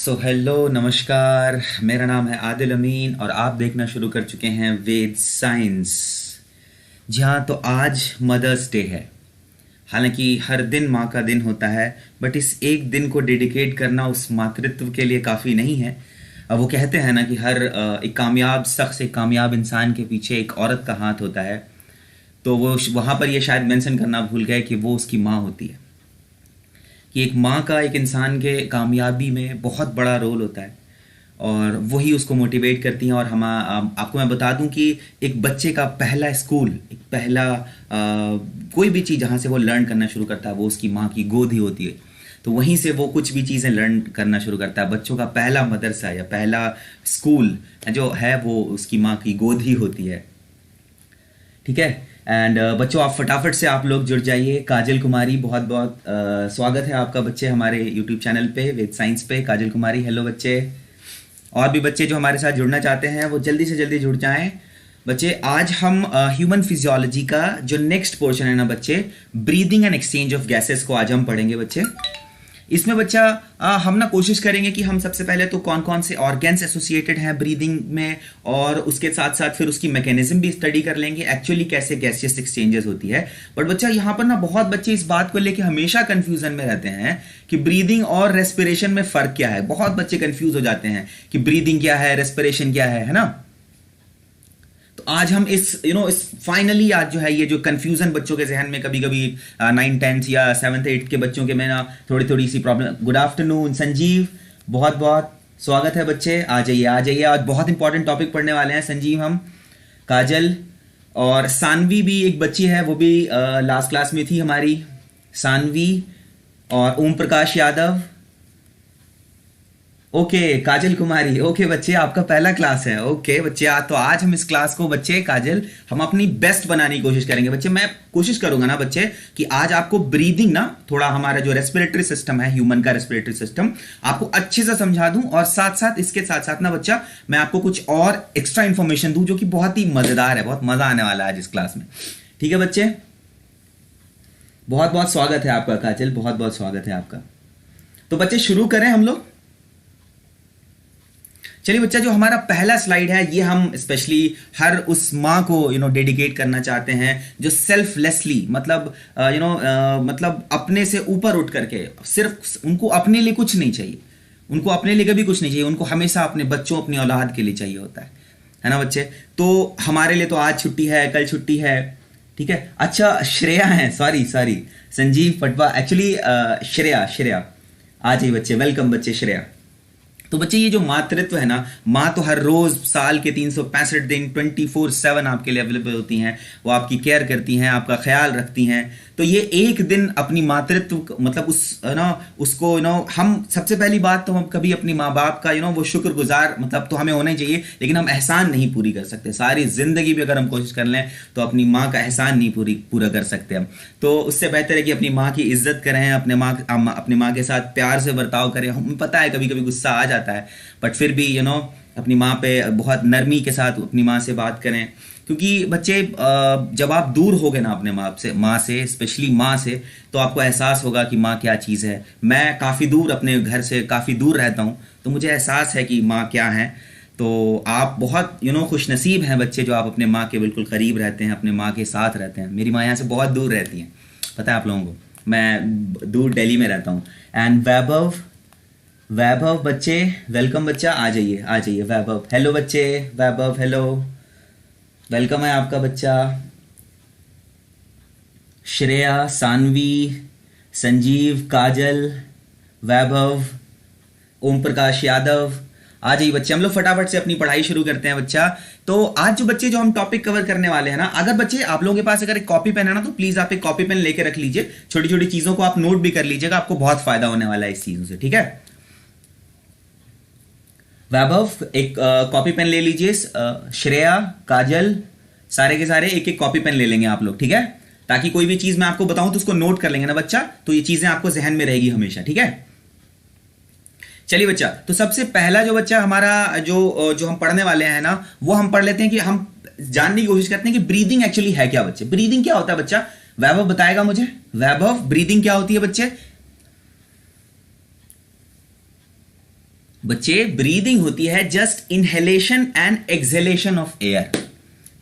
Hello नमस्कार। मेरा नाम है आदिल अमीन और आप देखना शुरू कर चुके हैं वेद साइंस। जी हाँ, तो आज मदर्स डे है। हालांकि हर दिन माँ का दिन होता है, बट इस एक दिन को डेडिकेट करना उस मातृत्व के लिए काफ़ी नहीं है। अब वो कहते हैं ना कि हर एक कामयाब शख्स, एक कामयाब इंसान के पीछे एक औरत का हाथ होता है। तो वो वहाँ पर ये शायद मेंशन करना भूल गए कि वो उसकी माँ होती है, कि एक माँ का एक इंसान के कामयाबी में बहुत बड़ा रोल होता है और वही उसको मोटिवेट करती हैं। और हम आपको मैं बता दूं कि एक बच्चे का पहला स्कूल, एक पहला कोई भी चीज़ जहाँ से वो लर्न करना शुरू करता है वो उसकी माँ की गोद ही होती है। तो वहीं से वो कुछ भी चीज़ें लर्न करना शुरू करता है। बच्चों का पहला मदरसा या पहला स्कूल जो है वो उसकी माँ की गोद ही होती है। ठीक है। एंड बच्चों, आप फटाफट से आप लोग जुड़ जाइए। काजल कुमारी, बहुत बहुत स्वागत है आपका बच्चे हमारे यूट्यूब चैनल पे वेद साइंस पे। काजल कुमारी, हेलो बच्चे। और भी बच्चे जो हमारे साथ जुड़ना चाहते हैं वो जल्दी से जल्दी जुड़ जाएं। बच्चे, आज हम ह्यूमन फिजियोलॉजी का जो नेक्स्ट पोर्शन है ना बच्चे, breathing and exchange of gases को आज हम पढ़ेंगे बच्चे। इसमें बच्चा हम ना कोशिश करेंगे कि हम सबसे पहले तो कौन कौन से ऑर्गेन्स एसोसिएटेड हैं ब्रीदिंग में, और उसके साथ साथ फिर उसकी मैकेनिज्म भी स्टडी कर लेंगे, एक्चुअली कैसे गैसियस एक्सचेंजेस होती है। बट बच्चा, यहाँ पर ना बहुत बच्चे इस बात को लेके हमेशा कंफ्यूजन में रहते हैं कि ब्रीदिंग और रेस्पिरेशन में फर्क क्या है। बहुत बच्चे कंफ्यूज हो जाते हैं कि ब्रीदिंग क्या है, रेस्पिरेशन क्या है ना। तो आज हम इस फाइनली आज जो है ये जो कंफ्यूजन बच्चों के जहन में कभी कभी 9th 10th या 7th 8th के बच्चों के में ना थोड़ी थोड़ी सी प्रॉब्लम। गुड आफ्टरनून संजीव, बहुत बहुत स्वागत है बच्चे। आ जाइए आ जाइए, आज बहुत इंपॉर्टेंट टॉपिक पढ़ने वाले हैं संजीव हम। काजल और सानवी भी एक बच्ची है, वो भी लास्ट क्लास में थी हमारी, सानवी। और ओम प्रकाश यादव, ओके। काजल कुमारी, ओके बच्चे, आपका पहला क्लास है। ओके बच्चे, तो आज हम इस क्लास को बच्चे काजल हम अपनी बेस्ट बनाने की कोशिश करेंगे बच्चे। मैं कोशिश करूंगा ना बच्चे कि आज आपको ब्रीदिंग ना थोड़ा हमारा जो रेस्पिरेटरी सिस्टम है, ह्यूमन का रेस्पिरेटरी सिस्टम, आपको अच्छे से समझा दूं। और साथ साथ इसके साथ साथ ना बच्चा मैं आपको कुछ और एक्स्ट्रा इंफॉर्मेशन दूं जो कि बहुत ही मजेदार है, बहुत मजा आने वाला है आज इस क्लास में। ठीक है बच्चे, बहुत बहुत स्वागत है आपका काजल, बहुत बहुत स्वागत है आपका। तो बच्चे शुरू करें हम लोग। चलिए बच्चा, जो हमारा पहला स्लाइड है ये हम स्पेशली हर उस माँ को डेडिकेट करना चाहते हैं जो सेल्फलेसली, मतलब मतलब अपने से ऊपर उठ करके, सिर्फ उनको अपने लिए कुछ नहीं चाहिए, उनको अपने लिए कभी कुछ नहीं चाहिए, उनको हमेशा अपने बच्चों, अपनी औलाद के लिए चाहिए होता है ना बच्चे। तो हमारे लिए तो आज छुट्टी है, कल छुट्टी है, ठीक है। अच्छा, श्रेया है, sorry sorry, Sanjeev Patwa, actually Shreya आ जाइए बच्चे, वेलकम बच्चे श्रेया। तो बच्चे, ये जो मातृत्व है ना, माँ तो हर रोज साल के 365 दिन 24/7 आपके लिए अवेलेबल होती हैं। वो आपकी केयर करती हैं, आपका ख्याल रखती हैं। तो ये एक दिन अपनी मातृत्व, मतलब उसको हम सबसे पहली बात तो हम कभी अपनी माँ बाप का वो शुक्रगुजार मतलब तो हमें होना ही चाहिए, लेकिन हम एहसान नहीं पूरी कर सकते। सारी जिंदगी भी अगर हम कोशिश कर लें तो अपनी माँ का एहसान नहीं पूरा कर सकते हम। तो उससे बेहतर है कि अपनी माँ की इज्जत करें, अपने माँ के साथ प्यार से बर्ताव करें। हमें पता है कभी कभी गुस्सा आ जाता है, बट फिर भी अपनी माँ पे बहुत नरमी के साथ अपनी माँ से बात करें। क्योंकि बच्चे, जब आप दूर हो गए ना अपने माँ से स्पेशली माँ से, तो आपको एहसास होगा कि माँ क्या चीज़ है। मैं काफ़ी दूर, अपने घर से काफ़ी दूर रहता हूँ, तो मुझे एहसास है कि माँ क्या है। तो आप बहुत खुश नसीब हैं बच्चे जो आप अपने माँ के बिल्कुल करीब रहते हैं, अपने माँ के साथ रहते हैं। मेरी माँ यहाँ से बहुत दूर रहती हैं, पता है आप लोगों को, मैं दूर दिल्ली में रहता हूँ। एंड वैभव बच्चे, वेलकम बच्चा, आ जाइए वैभव, हेलो बच्चे, वैभव हेलो, वेलकम है आपका बच्चा। श्रेया, सानवी, संजीव, काजल, वैभव, ओम प्रकाश यादव, आ जाइए बच्चे। हम लोग फटाफट से अपनी पढ़ाई शुरू करते हैं बच्चा। तो आज जो हम टॉपिक कवर करने वाले हैं ना, अगर बच्चे आप लोगों के पास अगर एक कॉपी पेन है ना, तो प्लीज आप एक कॉपी पेन लेके रख लीजिए। छोटी छोटी चीजों को आप नोट भी कर लीजिएगा, आपको बहुत फायदा होने वाला है इस चीजों से, ठीक है। वैभव, एक कॉपी पेन ले लीजिए। श्रेया, काजल, सारे के सारे एक एक कॉपी पेन ले लेंगे आप लोग, ठीक है, ताकि कोई भी चीज मैं आपको बताऊं तो उसको नोट कर लेंगे ना बच्चा, तो ये चीजें आपको जहन में रहेगी हमेशा, ठीक है। चलिए बच्चा, तो सबसे पहला जो बच्चा हमारा जो हम पढ़ने वाले हैं ना, वो हम पढ़ लेते हैं कि हम जानने की कोशिश करते हैं कि ब्रीदिंग एक्चुअली है क्या बच्चे। ब्रीदिंग क्या होता है बच्चा, वैभव बताएगा मुझे। वैभव, ब्रीदिंग क्या होती है बच्चे? बच्चे ब्रीदिंग होती है just inhalation and exhalation of air.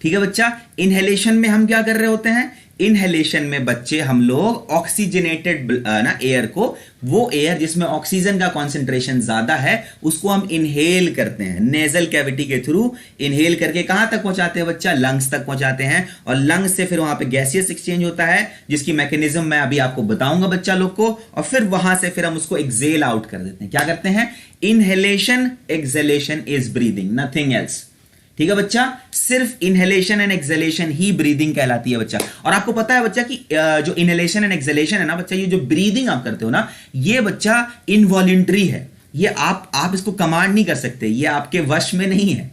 ठीक है बच्चा, इनहेलेशन में हम क्या कर रहे होते हैं, इनहेलेशन में बच्चे हम लोग ऑक्सीजनेटेड ना एयर को, वो एयर जिसमें ऑक्सीजन का कॉन्सेंट्रेशन ज्यादा है उसको हम इनहेल करते हैं, नेजल कैविटी के थ्रू इनहेल करके कहां तक पहुंचाते हैं बच्चा, लंग्स तक पहुंचाते हैं, और लंग्स से फिर वहां पे गैसियस एक्सचेंज होता है जिसकी मैकेनिज्म मैं अभी आपको बताऊंगा बच्चा लोग को, और फिर वहां से फिर हम उसको एक्सेल आउट कर देते हैं। क्या करते हैं, inhalation exhalation is breathing, nothing else. ठीक है बच्चा, सिर्फ inhalation and exhalation he breathing कहलाती है बच्चा। और आपको पता है बच्चा कि जो इनहेलेशन एंड एक्सहेलेशन है ना बच्चा, ये जो ब्रीदिंग आप करते हो ना, ये बच्चा इनवॉलेंट्री है, ये आप इसको कमांड नहीं कर सकते, ये आपके वश में नहीं है।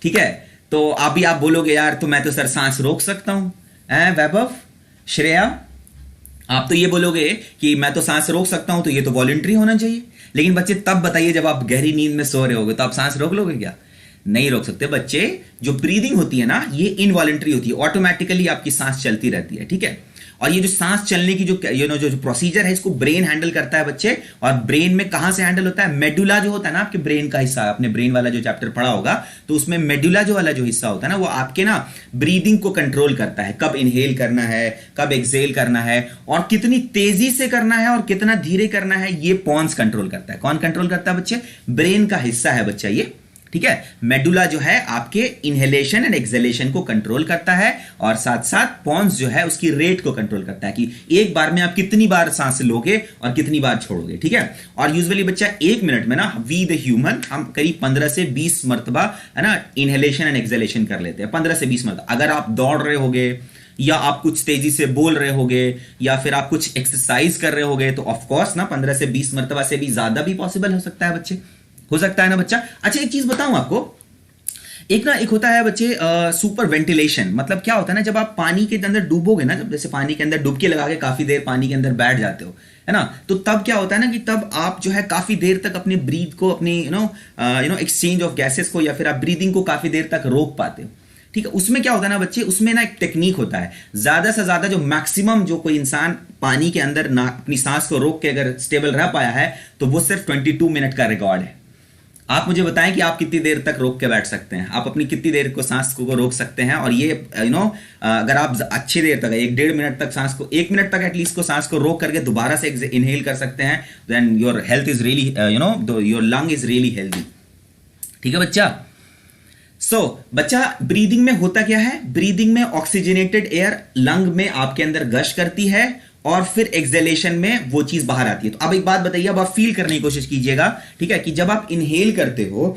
ठीक है, तो अभी आप बोलोगे यार तो मैं तो सर सांस रोक सकता हूं, वैभव, श्रेया, आप तो ये बोलोगे कि मैं तो सांस रोक सकता हूं, तो ये तो वॉलेंट्री होना चाहिए। लेकिन बच्चे तब बताइए जब आप गहरी नींद में सो रहे होगे तो आप सांस रोक लोगे क्या? नहीं रोक सकते बच्चे। जो ब्रीदिंग होती है ना ये इनवॉलेंट्री होती है, ऑटोमेटिकली आपकी सांस चलती रहती है। ठीक है, और ये जो सांस चलने की जो प्रोसीजर है इसको ब्रेन हैंडल करता है बच्चे। और ब्रेन में कहां से हैंडल होता है, मेडुला जो होता है ना आपके ब्रेन का हिस्सा, आपने ब्रेन वाला जो चैप्टर पढ़ा होगा तो उसमें मेडुला जो वाला जो हिस्सा होता है ना वो आपके ना ब्रीदिंग को कंट्रोल करता है, कब इनहेल करना है, कब एक्सहेल करना है, और कितनी तेजी से करना है और कितना धीरे करना है, ये पॉन्स कंट्रोल करता है। कौन कंट्रोल करता है बच्चे? ब्रेन का हिस्सा है बच्चा ये। ठीक है, मेडुला जो है आपके इनहेलेशन एंड एक्सहेलेशन को कंट्रोल करता है, और साथ साथ पॉन्स जो है उसकी रेट को कंट्रोल करता है कि एक बार में आप कितनी बार सांस लोगे और कितनी बार छोड़ोगे। ठीक है, और यूजुअली बच्चा एक मिनट में ना वी द ह्यूमन हम करीब 15 से 20 मरतबा है ना इनहेलेशन एंड एक्सहेलेशन कर लेते हैं, 15 से 20 मरतबा। अगर आप दौड़ रहे होगे या आप कुछ तेजी से बोल रहे होगे या फिर आप कुछ एक्सरसाइज कर रहे होगे तो ऑफकोर्स ना 15 से 20 मरतबा से भी ज्यादा भी पॉसिबल हो सकता है बच्चे, हो सकता है ना बच्चा। अच्छा एक चीज बताऊं आपको, एक होता है बच्चे सुपर वेंटिलेशन। मतलब क्या होता है ना, जब आप पानी के अंदर डूबोगे ना, जब जैसे पानी के अंदर डुबकी लगा के काफी देर पानी के अंदर बैठ जाते हो है ना, तो तब क्या होता है ना कि तब आप जो है काफी देर तक अपने ब्रीथ को, अपनी एक्सचेंज ऑफ गैसेस को, या फिर आप ब्रीदिंग को काफी देर तक रोक पाते हो। ठीक है, उसमें क्या होता है ना बच्चे, उसमें ना एक टेक्निक होता है, ज्यादा से ज्यादा जो मैक्सिमम जो कोई इंसान पानी के अंदर ना अपनी सांस को रोक के अगर स्टेबल रह पाया है तो वो सिर्फ 22 मिनट का रिकॉर्ड है। आप मुझे बताएं कि आप कितनी देर तक रोक के बैठ सकते हैं, आप अपनी कितनी देर को सांस को रोक सकते हैं। और ये अगर आप अच्छी देर तक 1-1.5 मिनट तक सांस को, 1 मिनट तक एटलीस्ट को सांस को रोक करके दोबारा से इनहेल कर सकते हैं, then your health is really your lung is really healthy. ठीक है बच्चा। सो बच्चा ब्रीदिंग में होता क्या है, ब्रीदिंग में ऑक्सीजनेटेड एयर लंग में आपके अंदर गश करती है और फिर एक्सहेलेशन में वो चीज बाहर आती है। तो अब एक बात बताइए, अब आप फील करने की कोशिश कीजिएगा। ठीक है, कि जब आप इनहेल करते हो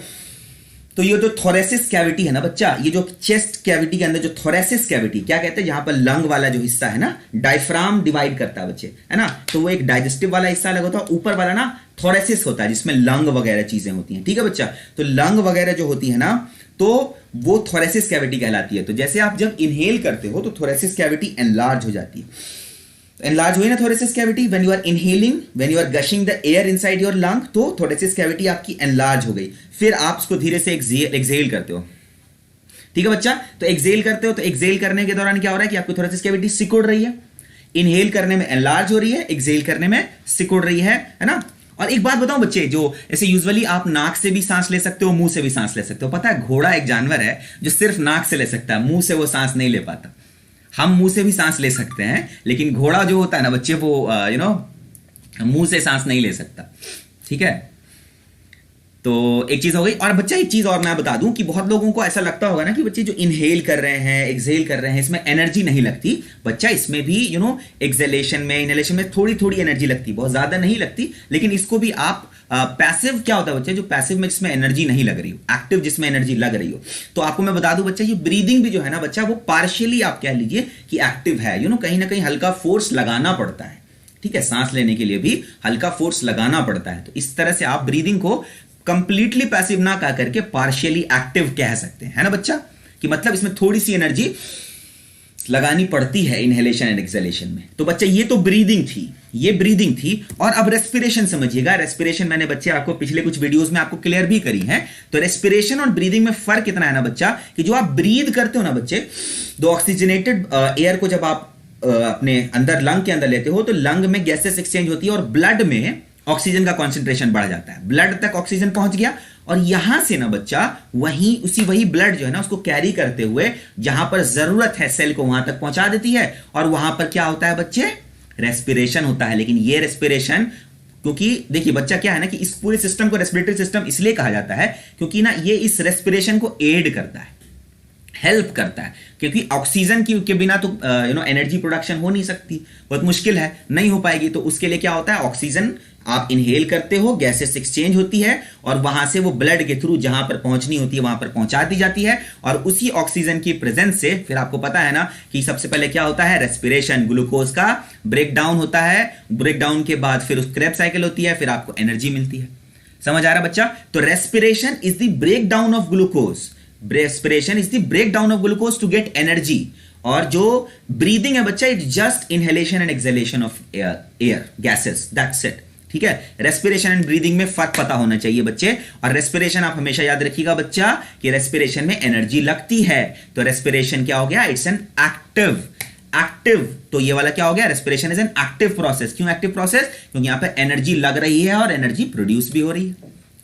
तो ये जो थोरेसिस कैविटी है ना बच्चा, ये जो चेस्ट कैविटी के अंदर जो थोरेसिस कैविटी क्या कहते हैं, जहां पर लंग वाला जो हिस्सा है ना, डायफ्राम डिवाइड करता है बच्चे, है ना, तो वो एक डाइजेस्टिव वाला हिस्सा अलग होता है, ऊपर वाला ना थोरेसिस होता है जिसमें लंग वगैरह चीजें होती हैं। ठीक है बच्चा, तो लंग वगैरह जो होती है ना तो वो थोरेसिस कैविटी कहलाती है। तो जैसे आप जब इनहेल करते हो तो थोरेसिस कैविटी एनलार्ज हो जाती है। एनलार्ज हुई ना thoracic cavity, when you are inhaling, when you are gushing the air inside your lung, तो थोरेसिस कैविटी आपकी एनलार्ज हो गई। फिर आप उसको धीरे से एक्सहेल करते हो। ठीक है बच्चा, तो एक्सहेल करते हो, तो एक्सहेल करने के दौरान क्या हो रहा है कि आपकी थोरेसिस कैविटी सिकुड़ रही है, इनहेल करने में एनलार्ज हो रही है, एक्सहेल करने में सिकुड़ रही है ना। और एक बात बताऊं बच्चे, जो ऐसे यूजुअली आप नाक से भी सांस ले सकते हो, मुंह से भी सांस ले सकते हो। पता है घोड़ा एक जानवर है जो सिर्फ नाक से ले सकता है, मुंह से वो सांस नहीं ले पाता। हम मुंह से भी सांस ले सकते हैं, लेकिन घोड़ा जो होता है ना बच्चे वो मुंह से सांस नहीं ले सकता। ठीक है, तो एक चीज हो गई। और बच्चा एक चीज और मैं बता दूं कि बहुत लोगों को ऐसा लगता होगा ना कि बच्चे जो इनहेल कर रहे हैं, एक्सहेल कर रहे हैं, इसमें एनर्जी नहीं लगती। बच्चा इसमें भी एक्सहेलेशन में, इनहेलेशन में थोड़ी थोड़ी एनर्जी लगती, बहुत ज्यादा नहीं लगती। लेकिन इसको भी आप पैसिव क्या होता है बच्चे, जो पैसिव में जिसमें एनर्जी नहीं लग रही हो, एक्टिव जिसमें एनर्जी लग रही हो। तो आपको मैं बता दूं बच्चा, ये ब्रीदिंग भी जो है ना बच्चा, वो पार्शियली आप कह लीजिए कि एक्टिव है। कहीं ना कहीं हल्का फोर्स लगाना पड़ता है। ठीक है, सांस लेने के लिए भी हल्का फोर्स लगाना पड़ता है। तो इस तरह से आप ब्रीदिंग को कंप्लीटली पैसिव ना कह करके पार्शियली एक्टिव कह सकते हैं, है ना बच्चा, कि मतलब इसमें थोड़ी सी एनर्जी लगानी पड़ती है इनहेलेशन एंड एक्सहेलेशन में। तो बच्चा ये तो ब्रीदिंग थी, ये ब्रीदिंग थी। और अब रेस्पिरेशन समझिएगा। रेस्पिरेशन मैंने बच्चे आपको पिछले कुछ वीडियोस में आपको क्लियर भी करी है। तो रेस्पिरेशन और ब्रीदिंग में फर्क इतना है ना बच्चा, कि जो आप ब्रीद करते हो ना बच्चे, तो ऑक्सीजनेटेड एयर को जब आप अपने अंदर लंग के अंदर लेते हो तो लंग में गैसेस एक्सचेंज होती है और ब्लड में ऑक्सीजन का कॉन्सेंट्रेशन बढ़ जाता है, ब्लड तक ऑक्सीजन पहुंच गया और यहां से ना बच्चा वही ब्लड जो है ना उसको कैरी करते हुए जहां पर जरूरत है सेल को वहां तक पहुंचा देती है और वहां पर क्या होता है बच्चे, रेस्पिरेशन होता है। लेकिन ये रेस्पिरेशन, क्योंकि देखिए बच्चा क्या है ना कि इस पूरे सिस्टम को रेस्पिरेटरी सिस्टम इसलिए कहा जाता है क्योंकि ना ये इस रेस्पिरेशन को एड करता है, हेल्प करता है, क्योंकि ऑक्सीजन के बिना तो एनर्जी प्रोडक्शन हो नहीं सकती, बहुत मुश्किल है, नहीं हो पाएगी। तो उसके लिए क्या होता है, ऑक्सीजन आप इनहेल करते हो, गैसेस एक्सचेंज होती है और वहां से वो ब्लड के थ्रू जहां पर पहुंचनी होती है वहां पर पहुंचा दी जाती है और उसी ऑक्सीजन की प्रेजेंस से फिर आपको पता है ना कि सबसे पहले क्या होता है, रेस्पिरेशन, ग्लूकोज का ब्रेक डाउन होता है, ब्रेक डाउन के बाद फिर उस क्रेब्स साइकिल होती है, फिर आपको एनर्जी मिलती है। समझ आ रहा बच्चा? तो respiration is the break down of glucose, respiration is the break down of glucose to get energy. और जो ब्रीदिंग है बच्चा, it just inhalation and exhalation of air gases, that's it. ठीक है, रेस्पिरेशन एंड ब्रीदिंग में फर्क पता होना चाहिए बच्चे। और रेस्पिरेशन आप हमेशा याद रखिएगा बच्चा कि रेस्पिरेशन में एनर्जी लगती है, तो रेस्पिरेशन क्या हो गया, इट्स एन एक्टिव। तो ये वाला क्या हो गया, respiration is an active process. क्यों एक्टिव प्रोसेस? क्योंकि यहां पर एनर्जी लग रही है और एनर्जी प्रोड्यूस भी हो रही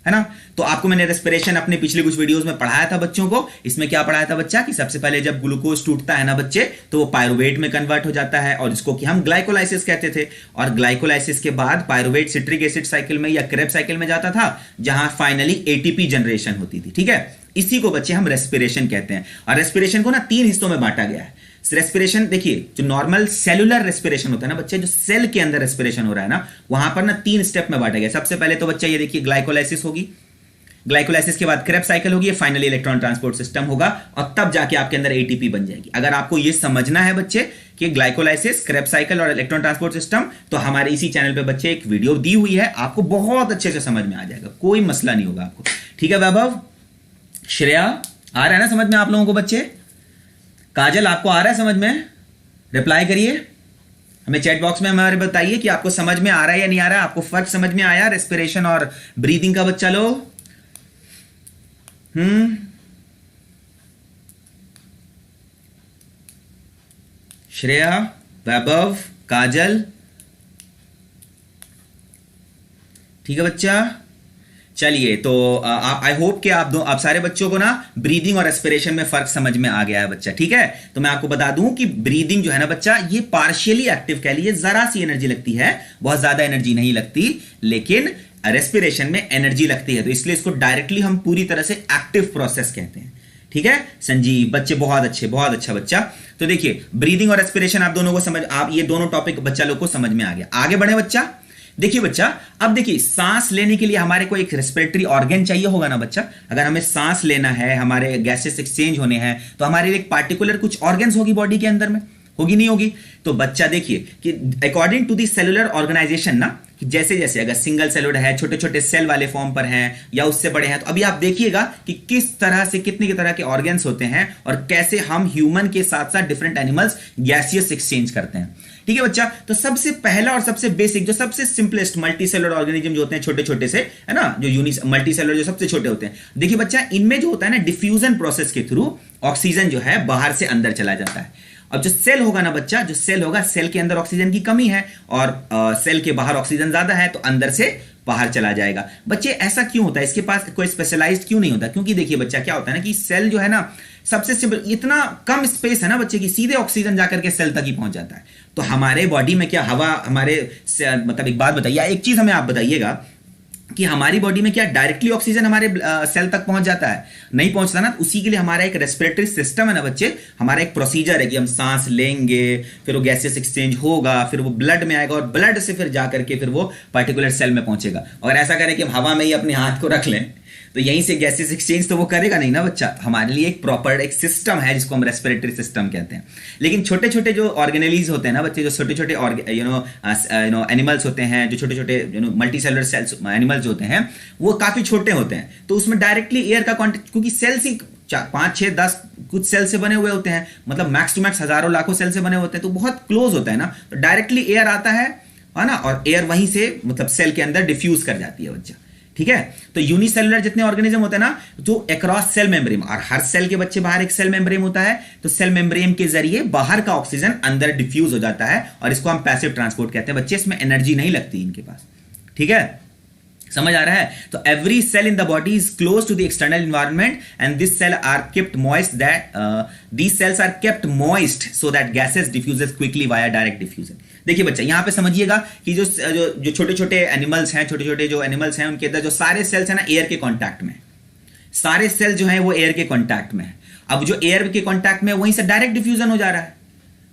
है ना। तो आपको मैंने रेस्पिरेशन अपने पिछले कुछ वीडियोस में पढ़ाया था बच्चों को। इसमें क्या पढ़ाया था बच्चा कि सबसे पहले जब ग्लूकोज टूटता है ना बच्चे, तो वो पायरुवेट में कन्वर्ट हो जाता है और इसको कि हम ग्लाइकोलाइसिस कहते थे। और ग्लाइकोलाइसिस के बाद पायरुवेट सिट्रिक एसिड साइकिल में या क्रेब्स साइकिल में जाता था, जहां फाइनली एटीपी जनरेशन होती थी। ठीक है, इसी को बच्चे हम रेस्पिरेशन कहते हैं। और रेस्पिरेशन को ना 3 हिस्सों में बांटा गया है। रेस्पिरेशन देखिए, जो नॉर्मल सेलुलर रेस्पिरेशन होता है ना बच्चे, जो सेल के अंदर रेस्पिरेशन हो रहा है ना, वहां पर ना 3 स्टेप में बांटा गया। सबसे पहले तो बच्चा ये देखिए, ग्लाइकोलाइसिस होगी, ग्लाइकोलाइसिस के बाद क्रेब्स साइकिल होगी, फाइनली इलेक्ट्रॉन ट्रांसपोर्ट सिस्टम होगा और तब जाके आपके अंदर एटीपी बन जाएगी। अगर आपको ये समझना है बच्चे कि ग्लाइकोलाइसिस, क्रेब्स साइकिल और इलेक्ट्रॉन ट्रांसपोर्ट सिस्टम, तो हमारे इसी चैनल पे बच्चे एक वीडियो दी हुई है, आपको बहुत अच्छे से समझ में आ जाएगा, कोई मसला नहीं होगा आपको। ठीक है वैभव, श्रेया, आ रहा है ना समझ में आप लोगों को बच्चे? काजल, आपको आ रहा है समझ में? रिप्लाई करिए हमें चैट बॉक्स में, हमारे बताइए कि आपको समझ में आ रहा है या नहीं आ रहा है। आपको फर्क समझ में आया रेस्पिरेशन और ब्रीदिंग का बच्चा लोग? श्रेया, वैभव, काजल, ठीक है बच्चा। चलिए, तो आई होप कि आप सारे बच्चों को ना ब्रीदिंग और रेस्पिरेशन में फर्क समझ में आ गया है बच्चा। ठीक है, तो मैं आपको बता दूं कि ब्रीदिंग जो है ना बच्चा, ये पार्शियली एक्टिव कह लीजिए, जरा सी एनर्जी लगती है, बहुत ज्यादा एनर्जी नहीं लगती, लेकिन रेस्पिरेशन में एनर्जी लगती है, तो इसलिए इसको डायरेक्टली हम पूरी तरह से एक्टिव प्रोसेस कहते हैं। ठीक है संजीव, बच्चे बहुत अच्छे, बहुत अच्छा बच्चा। तो देखिए, ब्रीदिंग और रेस्पिरेशन आप दोनों को समझ, आप ये दोनों टॉपिक बच्चा लोग को समझ में आ गया। आगे बढ़े बच्चा। देखिए बच्चा, अब देखिए, सांस लेने के लिए हमारे को एक रेस्पिरेटरी ऑर्गन चाहिए होगा ना बच्चा। अगर हमें सांस लेना है, हमारे गैसेस एक्सचेंज होने हैं, तो हमारे लिए एक पार्टिकुलर कुछ ऑर्गन्स होगी बॉडी के अंदर में, होगी नहीं होगी? तो बच्चा देखिए कि according to the cellular organisation ना, कि जैसे जैसे अगर सिंगल सेलुलर है, छोटे छोटे सेल वाले फॉर्म पर हैं या उससे बड़े हैं, तो अभी आप देखिएगा कि किस तरह से कितने की तरह के ऑर्गन्स होते हैं और कैसे हम ह्यूमन के साथ साथ डिफरेंट एनिमल्स गैसियस एक्सचेंज करते हैं। ठीक है बच्चा, तो सबसे पहला और सबसे बेसिक, जो सबसे सिंपलेस्ट मल्टी सेलुलर ऑर्गेनिज्म जो होते हैं, छोटे छोटे से, है ना, जो मल्टी सेलुलर जो सबसे छोटे होते हैं, देखिए बच्चा, इनमें जो होता है ना, डिफ्यूजन प्रोसेस के थ्रू ऑक्सीजन जो है बाहर से अंदर चला जाता है। अब जो सेल होगा ना बच्चा, जो सेल होगा, सेल के अंदर ऑक्सीजन की कमी है और सेल के बाहर ऑक्सीजन ज्यादा है, तो अंदर से बाहर चला जाएगा। बच्चे ऐसा क्यों होता है? इसके पास कोई स्पेशलाइज्ड क्यों नहीं होता? क्योंकि देखिए बच्चा, क्या होता है ना कि सेल जो है ना, सबसे सिंपल, इतना कम स्पेस है ना बच्चे की, सीधे ऑक्सीजन जाकर के सेल तक ही पहुंच जाता है। तो हमारे बॉडी में क्या हवा, हमारे मतलब एक बात बताइए, एक चीज हमें आप बताइएगा कि हमारी बॉडी में क्या डायरेक्टली ऑक्सीजन हमारे सेल तक पहुंच जाता है? नहीं पहुंचता ना। उसी के लिए हमारा एक रेस्पिरेटरी सिस्टम है ना बच्चे, हमारा एक प्रोसीजर है कि हम सांस लेंगे, फिर वो गैसेस एक्सचेंज होगा, फिर वो ब्लड में आएगा और ब्लड से फिर जाकर के फिर वो पर्टिकुलर सेल में पहुंचेगा। और ऐसा करें कि हम हवा में ही अपने हाथ को रख लें, तो यहीं से गैसेस एक्सचेंज तो वो करेगा नहीं ना बच्चा। हमारे लिए एक प्रॉपर एक सिस्टम है जिसको हम रेस्पिरेटरी सिस्टम कहते हैं। लेकिन छोटे छोटे जो ऑर्गेनेलीज होते हैं ना बच्चे, जो छोटे छोटे एनिमल्स होते हैं, जो छोटे छोटे मल्टी सेलुलर सेल्स एनिमल्स होते हैं, वो काफी छोटे होते हैं, तो उसमें डायरेक्टली एयर का कॉन्टेक्ट, क्योंकि सेल्स ही 5, 6, 10 कुछ सेल से बने हुए होते हैं, मतलब मैक्स टू मैक्स हजारों लाखों सेल से बने होते हैं, तो बहुत क्लोज होता है ना, तो डायरेक्टली एयर आता है ना, और एयर वहीं से मतलब सेल के अंदर डिफ्यूज कर जाती है बच्चा। ठीक है, तो यूनिसेलुलर जितने ऑर्गेनिज्म होते हैं ना, जो अक्रॉस सेल मेम्ब्रेन, और हर सेल के बच्चे बाहर एक सेल मेम्ब्रेन होता है, तो सेल मेम्ब्रेन के जरिए बाहर का ऑक्सीजन अंदर डिफ्यूज हो जाता है और इसको हम पैसिव ट्रांसपोर्ट कहते हैं बच्चे। इसमें एनर्जी नहीं लगती इनके पास। ठीक है, समझ आ रहा है? तो every cell in the body is close to the external environment and this cell are kept moist that these cells are kept moist so that gases diffuses quickly via direct diffusion. देखिए बच्चा, यहां पे समझिएगा कि जो छोटे छोटे animals हैं, छोटे छोटे जो एनिमल्स हैं, उनके अंदर जो सारे सेल्स हैं ना एयर के कॉन्टैक्ट में, सारे सेल जो है वो एयर के कॉन्टैक्ट में है। अब जो एयर के कॉन्टैक्ट में वहीं से डायरेक्ट डिफ्यूजन हो जा रहा है,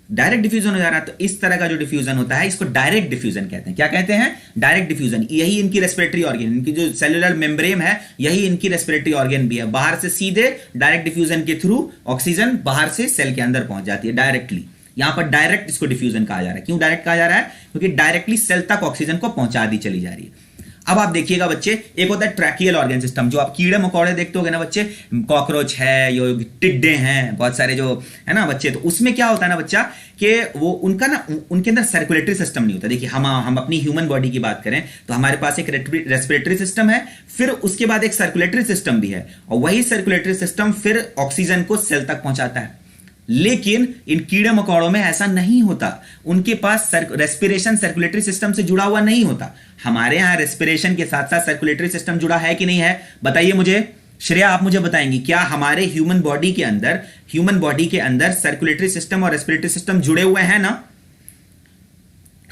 डायरेक्ट डिफ्यूजन हो जा रहा है। तो इस तरह का जो डिफ्यूजन होता है इसको डायरेक्ट डिफ्यूजन कहते हैं। क्या कहते हैं? Direct diffusion. यही इनकी रेस्पिरेटरी ऑर्गन, इनकी जो सेलुलर मेम्ब्रेन है, यही इनकी रेस्पिरेटरी ऑर्गन भी है। बाहर से सीधे डायरेक्ट डिफ्यूजन के थ्रू ऑक्सीजन बाहर से सेल के अंदर पहुंच जाती है डायरेक्टली। यहां पर डायरेक्ट इसको डिफ्यूजन कहा जा रहा है। क्यों डायरेक्ट कहा जा रहा है? क्योंकि डायरेक्टली सेल तक ऑक्सीजन को पहुंचा दी चली जा रही है। अब आप देखिएगा बच्चे, एक होता है ट्रैकियल ऑर्गन सिस्टम, जो आप कीड़े मकोड़े देखते होगे ना बच्चे, कॉकरोच है, यो टिड्डे हैं, बहुत सारे जो है ना बच्चे, तो उसमें क्या होता है ना बच्चा कि वो उनका ना उनके अंदर सर्कुलेटरी सिस्टम नहीं होता। देखिए हम अपनी ह्यूमन बॉडी की बात करें तो हमारे पास एक रेस्पिरेटरी सिस्टम है, फिर उसके बाद एक सर्कुलेटरी सिस्टम भी है, और वही सर्कुलेटरी सिस्टम फिर ऑक्सीजन को सेल तक पहुंचाता है। लेकिन इन कीड़े मकोड़ों में ऐसा नहीं होता, उनके पास रेस्पिरेशन सर्कुलेटरी सिस्टम से जुड़ा हुआ नहीं होता। हमारे यहां रेस्पिरेशन के साथ साथ सर्कुलेटरी सिस्टम जुड़ा है कि नहीं है? बताइए मुझे, श्रेया आप मुझे बताएंगी, क्या हमारे ह्यूमन बॉडी के अंदर सर्कुलेटरी सिस्टम और रेस्पिरेटरी सिस्टम जुड़े हुए हैं ना?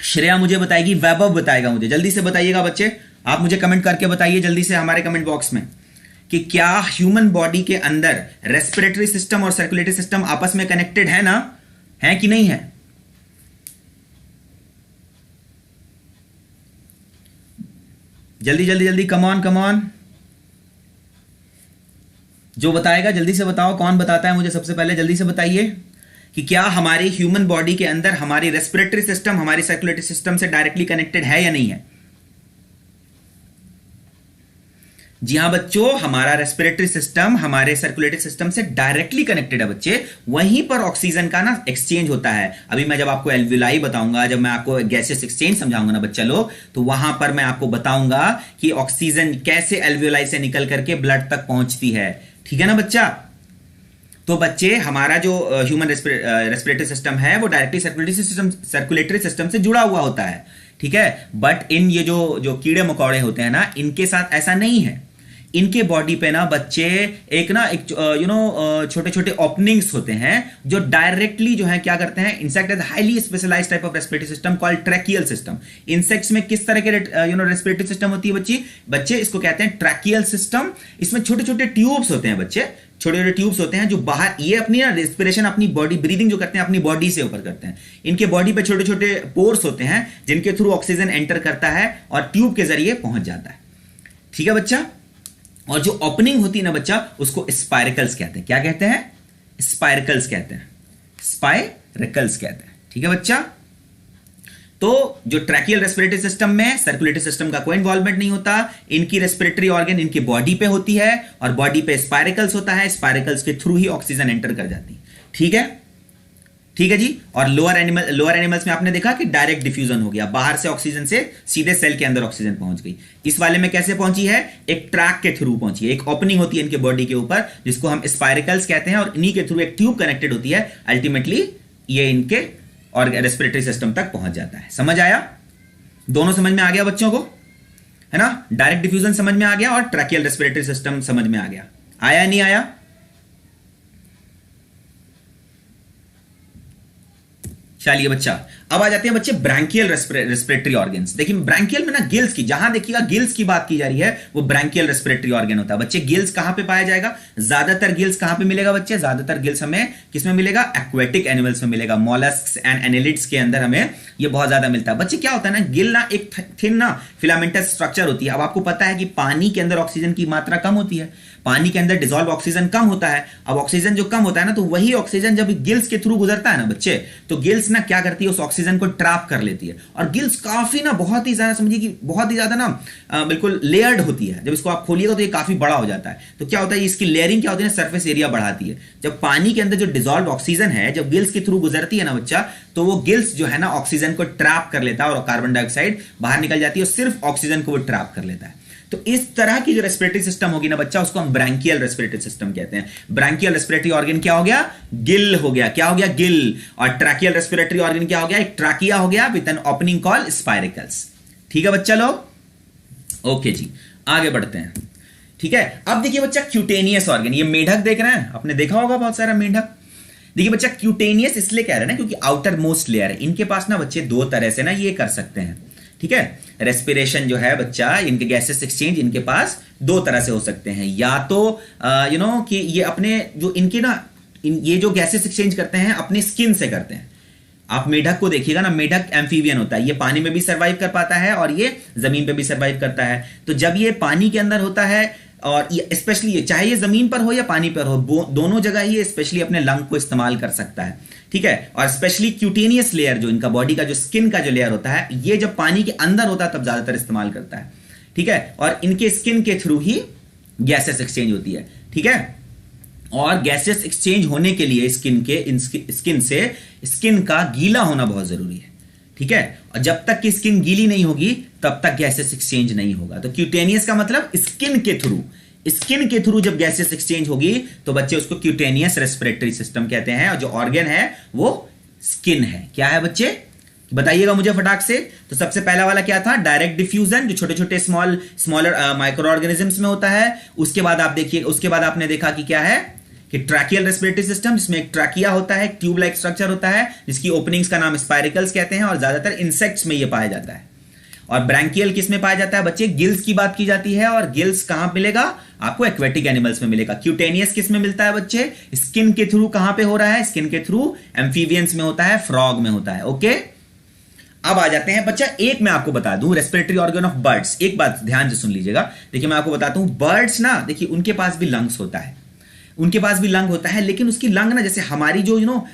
श्रेया मुझे बताएगी, वैभव बताएगा मुझे। जल्दी से बताइएगा बच्चे, आप मुझे कमेंट करके बताइए जल्दी से हमारे कमेंट बॉक्स में कि क्या ह्यूमन बॉडी के अंदर रेस्पिरेटरी सिस्टम और सर्कुलेटरी सिस्टम आपस में कनेक्टेड है ना? है कि नहीं है? जल्दी जल्दी जल्दी, कम ऑन। जो बताएगा जल्दी से बताओ, कौन बताता है मुझे सबसे पहले जल्दी से बताइए कि क्या हमारी ह्यूमन बॉडी के अंदर हमारी रेस्पिरेटरी सिस्टम हमारी सर्कुलेटरी सिस्टम से डायरेक्टली कनेक्टेड है या नहीं है? जी हां बच्चों, हमारा रेस्पिरेटरी सिस्टम हमारे सर्कुलेटरी सिस्टम से डायरेक्टली कनेक्टेड है बच्चे। वहीं पर ऑक्सीजन का ना एक्सचेंज होता है। अभी मैं जब आपको एल्विलाई बताऊंगा, जब मैं आपको गैसेस एक्सचेंज समझाऊंगा ना बच्चा लोग, तो वहां पर मैं आपको बताऊंगा कि ऑक्सीजन कैसे एल्विलाई से निकल करके ब्लड तक पहुंचती है। ठीक है ना बच्चा? तो बच्चे, हमारा जो ह्यूमन रेस्पिरेटरी सिस्टम है वो डायरेक्टली सर्कुलेटरी सिस्टम से जुड़ा हुआ होता है। ठीक है, बट इन ये जो कीड़े मकोड़े होते हैं ना, इनके साथ ऐसा नहीं है। इनके बॉडी पे ना बच्चे एक छोटे छोटे ओपनिंग्स होते हैं जो डायरेक्टली जो है क्या करते हैं, insect is highly specialised type of respiratory system called tracheal system. Insects में किस तरह के रेस्पिरेटरी सिस्टम होती है बच्चे? इसको कहते हैं ट्रैकियल सिस्टम। इसमें छोटे छोटे ट्यूब्स होते हैं बच्चे, छोटे छोटे ट्यूब्स होते हैं जो बाहर, ये अपनी ना रेस्पिरेशन, अपनी बॉडी ब्रीदिंग जो करते हैं अपनी बॉडी से ऊपर करते हैं। इनके बॉडी पे छोटे छोटे पोर्स होते हैं जिनके थ्रू ऑक्सीजन एंटर करता है और ट्यूब के जरिए पहुंच जाता है। ठीक है बच्चा? और जो ओपनिंग होती है ना बच्चा, उसको स्पाइरकल्स कहते हैं। क्या कहते हैं? स्पाइरकल्स कहते हैं, स्पाइरकल्स कहते हैं। ठीक है बच्चा? तो जो ट्रैकियल रेस्पिरेटरी सिस्टम में सर्कुलेटरी सिस्टम का कोई इन्वॉल्वमेंट नहीं होता। इनकी रेस्पिरेटरी ऑर्गन इनकी बॉडी पे होती है और बॉडी पे स्पाइरकल्स होता है, स्पाइरकल्स के थ्रू ही ऑक्सीजन एंटर कर जाती है। ठीक है? ठीक है जी। और लोअर एनिमल्स में आपने देखा कि डायरेक्ट डिफ्यूजन हो गया, बाहर से ऑक्सीजन से सीधे सेल के अंदर ऑक्सीजन पहुंच गई। इस वाले में कैसे पहुंची है? एक ट्रैक के थ्रू पहुंची है, एक ओपनिंग होती है इनके बॉडी के ऊपर जिसको हम स्पाइरकल्स कहते हैं, और इन्हीं के थ्रू एक ट्यूब कनेक्टेड होती है। अल्टीमेटली ये इनके और रेस्पिरेटरी सिस्टम तक पहुंच जाता है। समझ आया? दोनों समझ में आ गया बच्चों को, है ना? डायरेक्ट डिफ्यूजन समझ में आ गया और ट्रैकियल रेस्पिरेटरी सिस्टम समझ में आ गया। आया नहीं आया? चलिए बच्चा, अब आ जाते हैं बच्चे ब्रैंकियल रेस्पिरेटरी ऑर्गन्स। देखिए ब्रैंकियल में ना गिल्स की, जहां देखिएगा गिल्स की बात की जा रही है, वो ब्रैंकियल रेस्पिरेटरी ऑर्गन होता है। बच्चे गिल्स कहां पे पाया जाएगा? ज्यादातर गिल्स कहां पे मिलेगा बच्चे? ज्यादातर गिल्स हमें किसमें मिलेगा? एक्वेटिक एनिमल्स में मिलेगा। मॉलस्क्स एंड एनेलिड्स के अंदर हमें ये बहुत ज्यादा मिलता है। बच्चे क्या होता है ना, गिल ना एक थिन ना फिलामेंटस स्ट्रक्चर होती है। अब आपको पता है कि पानी के अंदर ऑक्सीजन की मात्रा कम होती है, पानी के अंदर डिसॉल्व ऑक्सीजन कम होता है। अब ऑक्सीजन जो कम होता है ना, तो वही ऑक्सीजन जब गिल्स के थ्रू गुजरता है ना बच्चे, तो गिल्स ना क्या करती है, उस ऑक्सीजन को ट्रैप कर लेती है। और गिल्स काफी ना, बहुत ही ज्यादा, समझिए कि बहुत ही ज्यादा ना बिल्कुल लेयर्ड होती है। जब इसको आप खोलिएगा तो ये काफी बड़ा हो जाता है। तो क्या होता है, इसकी लेयरिंग क्या होती है, सरफेस एरिया बढ़ाती है। जब पानी के अंदर जो डिसॉल्व ऑक्सीजन है जब गिल्स के थ्रू गुजरती है ना बच्चा, तो वो गिल्स जो है ना ऑक्सीजन को ट्रैप कर लेता है और कार्बन डाइऑक्साइड बाहर निकल जाती है और सिर्फ ऑक्सीजन को वो ट्रैप कर लेता है। तो इस तरह की जो रेस्पिरेटरी सिस्टम होगी ना बच्चा, उसको हम ब्रैंकियल रेस्पिरेटरी सिस्टम कहते हैं। ब्रैंकियल रेस्पिरेटरी ऑर्गन क्या हो गया? गिल हो गया। क्या हो गया? गिल। और ट्रैकियल रेस्पिरेटरी ऑर्गन क्या हो गया? एक ट्रैकिया हो गया विद एन ओपनिंग कॉल स्पाइरकल्स। ठीक है बच्चा लोग? ओके जी, आगे बढ़ते हैं। ठीक है, अब देखिए बच्चा क्यूटेनियस ऑर्गन, ये मेढक देख रहे हैं, आपने देखा होगा बहुत सारा मेढक। देखिए बच्चा क्यूटेनियस इसलिए कह रहे हैं ना क्योंकि आउटर मोस्ट लेयर है। इनके पास ना बच्चे दो तरह से ना ये कर सकते हैं। ठीक है, रेस्पिरेशन जो है बच्चा, इनके गैसेस एक्सचेंज इनके पास दो तरह से हो सकते हैं। या तो कि ये अपने जो इनके ना ये जो गैसेस एक्सचेंज करते हैं अपने स्किन से करते हैं। आप मेढक को देखिएगा ना, मेढक एम्फीबियन होता है, ये पानी में भी सर्वाइव कर पाता है और ये जमीन पे भी सर्वाइव करता है। तो जब ये पानी के अंदर होता है और ये स्पेशली ये चाहे ये जमीन पर हो या पानी पर हो, दोनों जगह ये स्पेशली अपने लंग को इस्तेमाल कर सकता है। ठीक है, और स्पेशली क्यूटेनियस लेयर जो इनका बॉडी का जो स्किन का जो लेयर होता है, ये जब पानी के अंदर होता है तब ज्यादातर इस्तेमाल करता है। ठीक है, और इनके स्किन के थ्रू ही गैसेस एक्सचेंज होती है। ठीक है, और गैसेस एक्सचेंज होने के लिए स्किन का गीला होना बहुत जरूरी है। ठीक है, और जब तक कि स्किन गीली नहीं होगी तब तक गैसेस एक्सचेंज नहीं होगा। तो क्यूटेनियस का मतलब स्किन के थ्रू जब गैसेस एक्सचेंज होगी तो बच्चे उसको क्यूटेनियस रेस्पिरेटरी सिस्टम कहते हैं। और जो ऑर्गन है वो स्किन है। क्या है बच्चे, बताइएगा मुझे फटाक से। तो सबसे पहला वाला क्या था, डायरेक्ट डिफ्यूजन, जो छोटे छोटे स्मॉलर माइक्रो ऑर्गेनिजम्स में होता है। उसके बाद आप देखिए, उसके बाद आपने देखा कि क्या है कि ट्रैकियल रेस्पिरेटरी सिस्टम, जिसमें एक ट्रैकिया होता है, ट्यूब लाइक स्ट्रक्चर होता है, जिसकी ओपनिंग्स का नाम स्पाइरिकल्स कहते हैं और ज्यादातर इंसेक्ट्स में ये पाया जाता है। और ब्रैंकियल किस में पाया जाता है बच्चे, गिल्स की बात की जाती है। और गिल्स कहां मिलेगा आपको, एक्वेटिक एनिमल्स में मिलेगा। क्यूटेनियस किस में मिलता है बच्चे, स्किन के थ्रू। कहां पे हो रहा है, स्किन के थ्रू एम्फीबियंस में होता है, फ्रॉग में होता है। ओके, अब आ जाते हैं बच्चा, एक मैं आपको बता दूं रेस्पिरेटरी ऑर्गन ऑफ बर्ड्स। एक बात ध्यान से सुन लीजिएगा। देखिए मैं आपको बताता हूं, बर्ड्स ना देखिए उनके पास भी लंग्स होता है, उनके पास भी लंग होता है। लेकिन उसकी लंग ना जैसे हमारी जो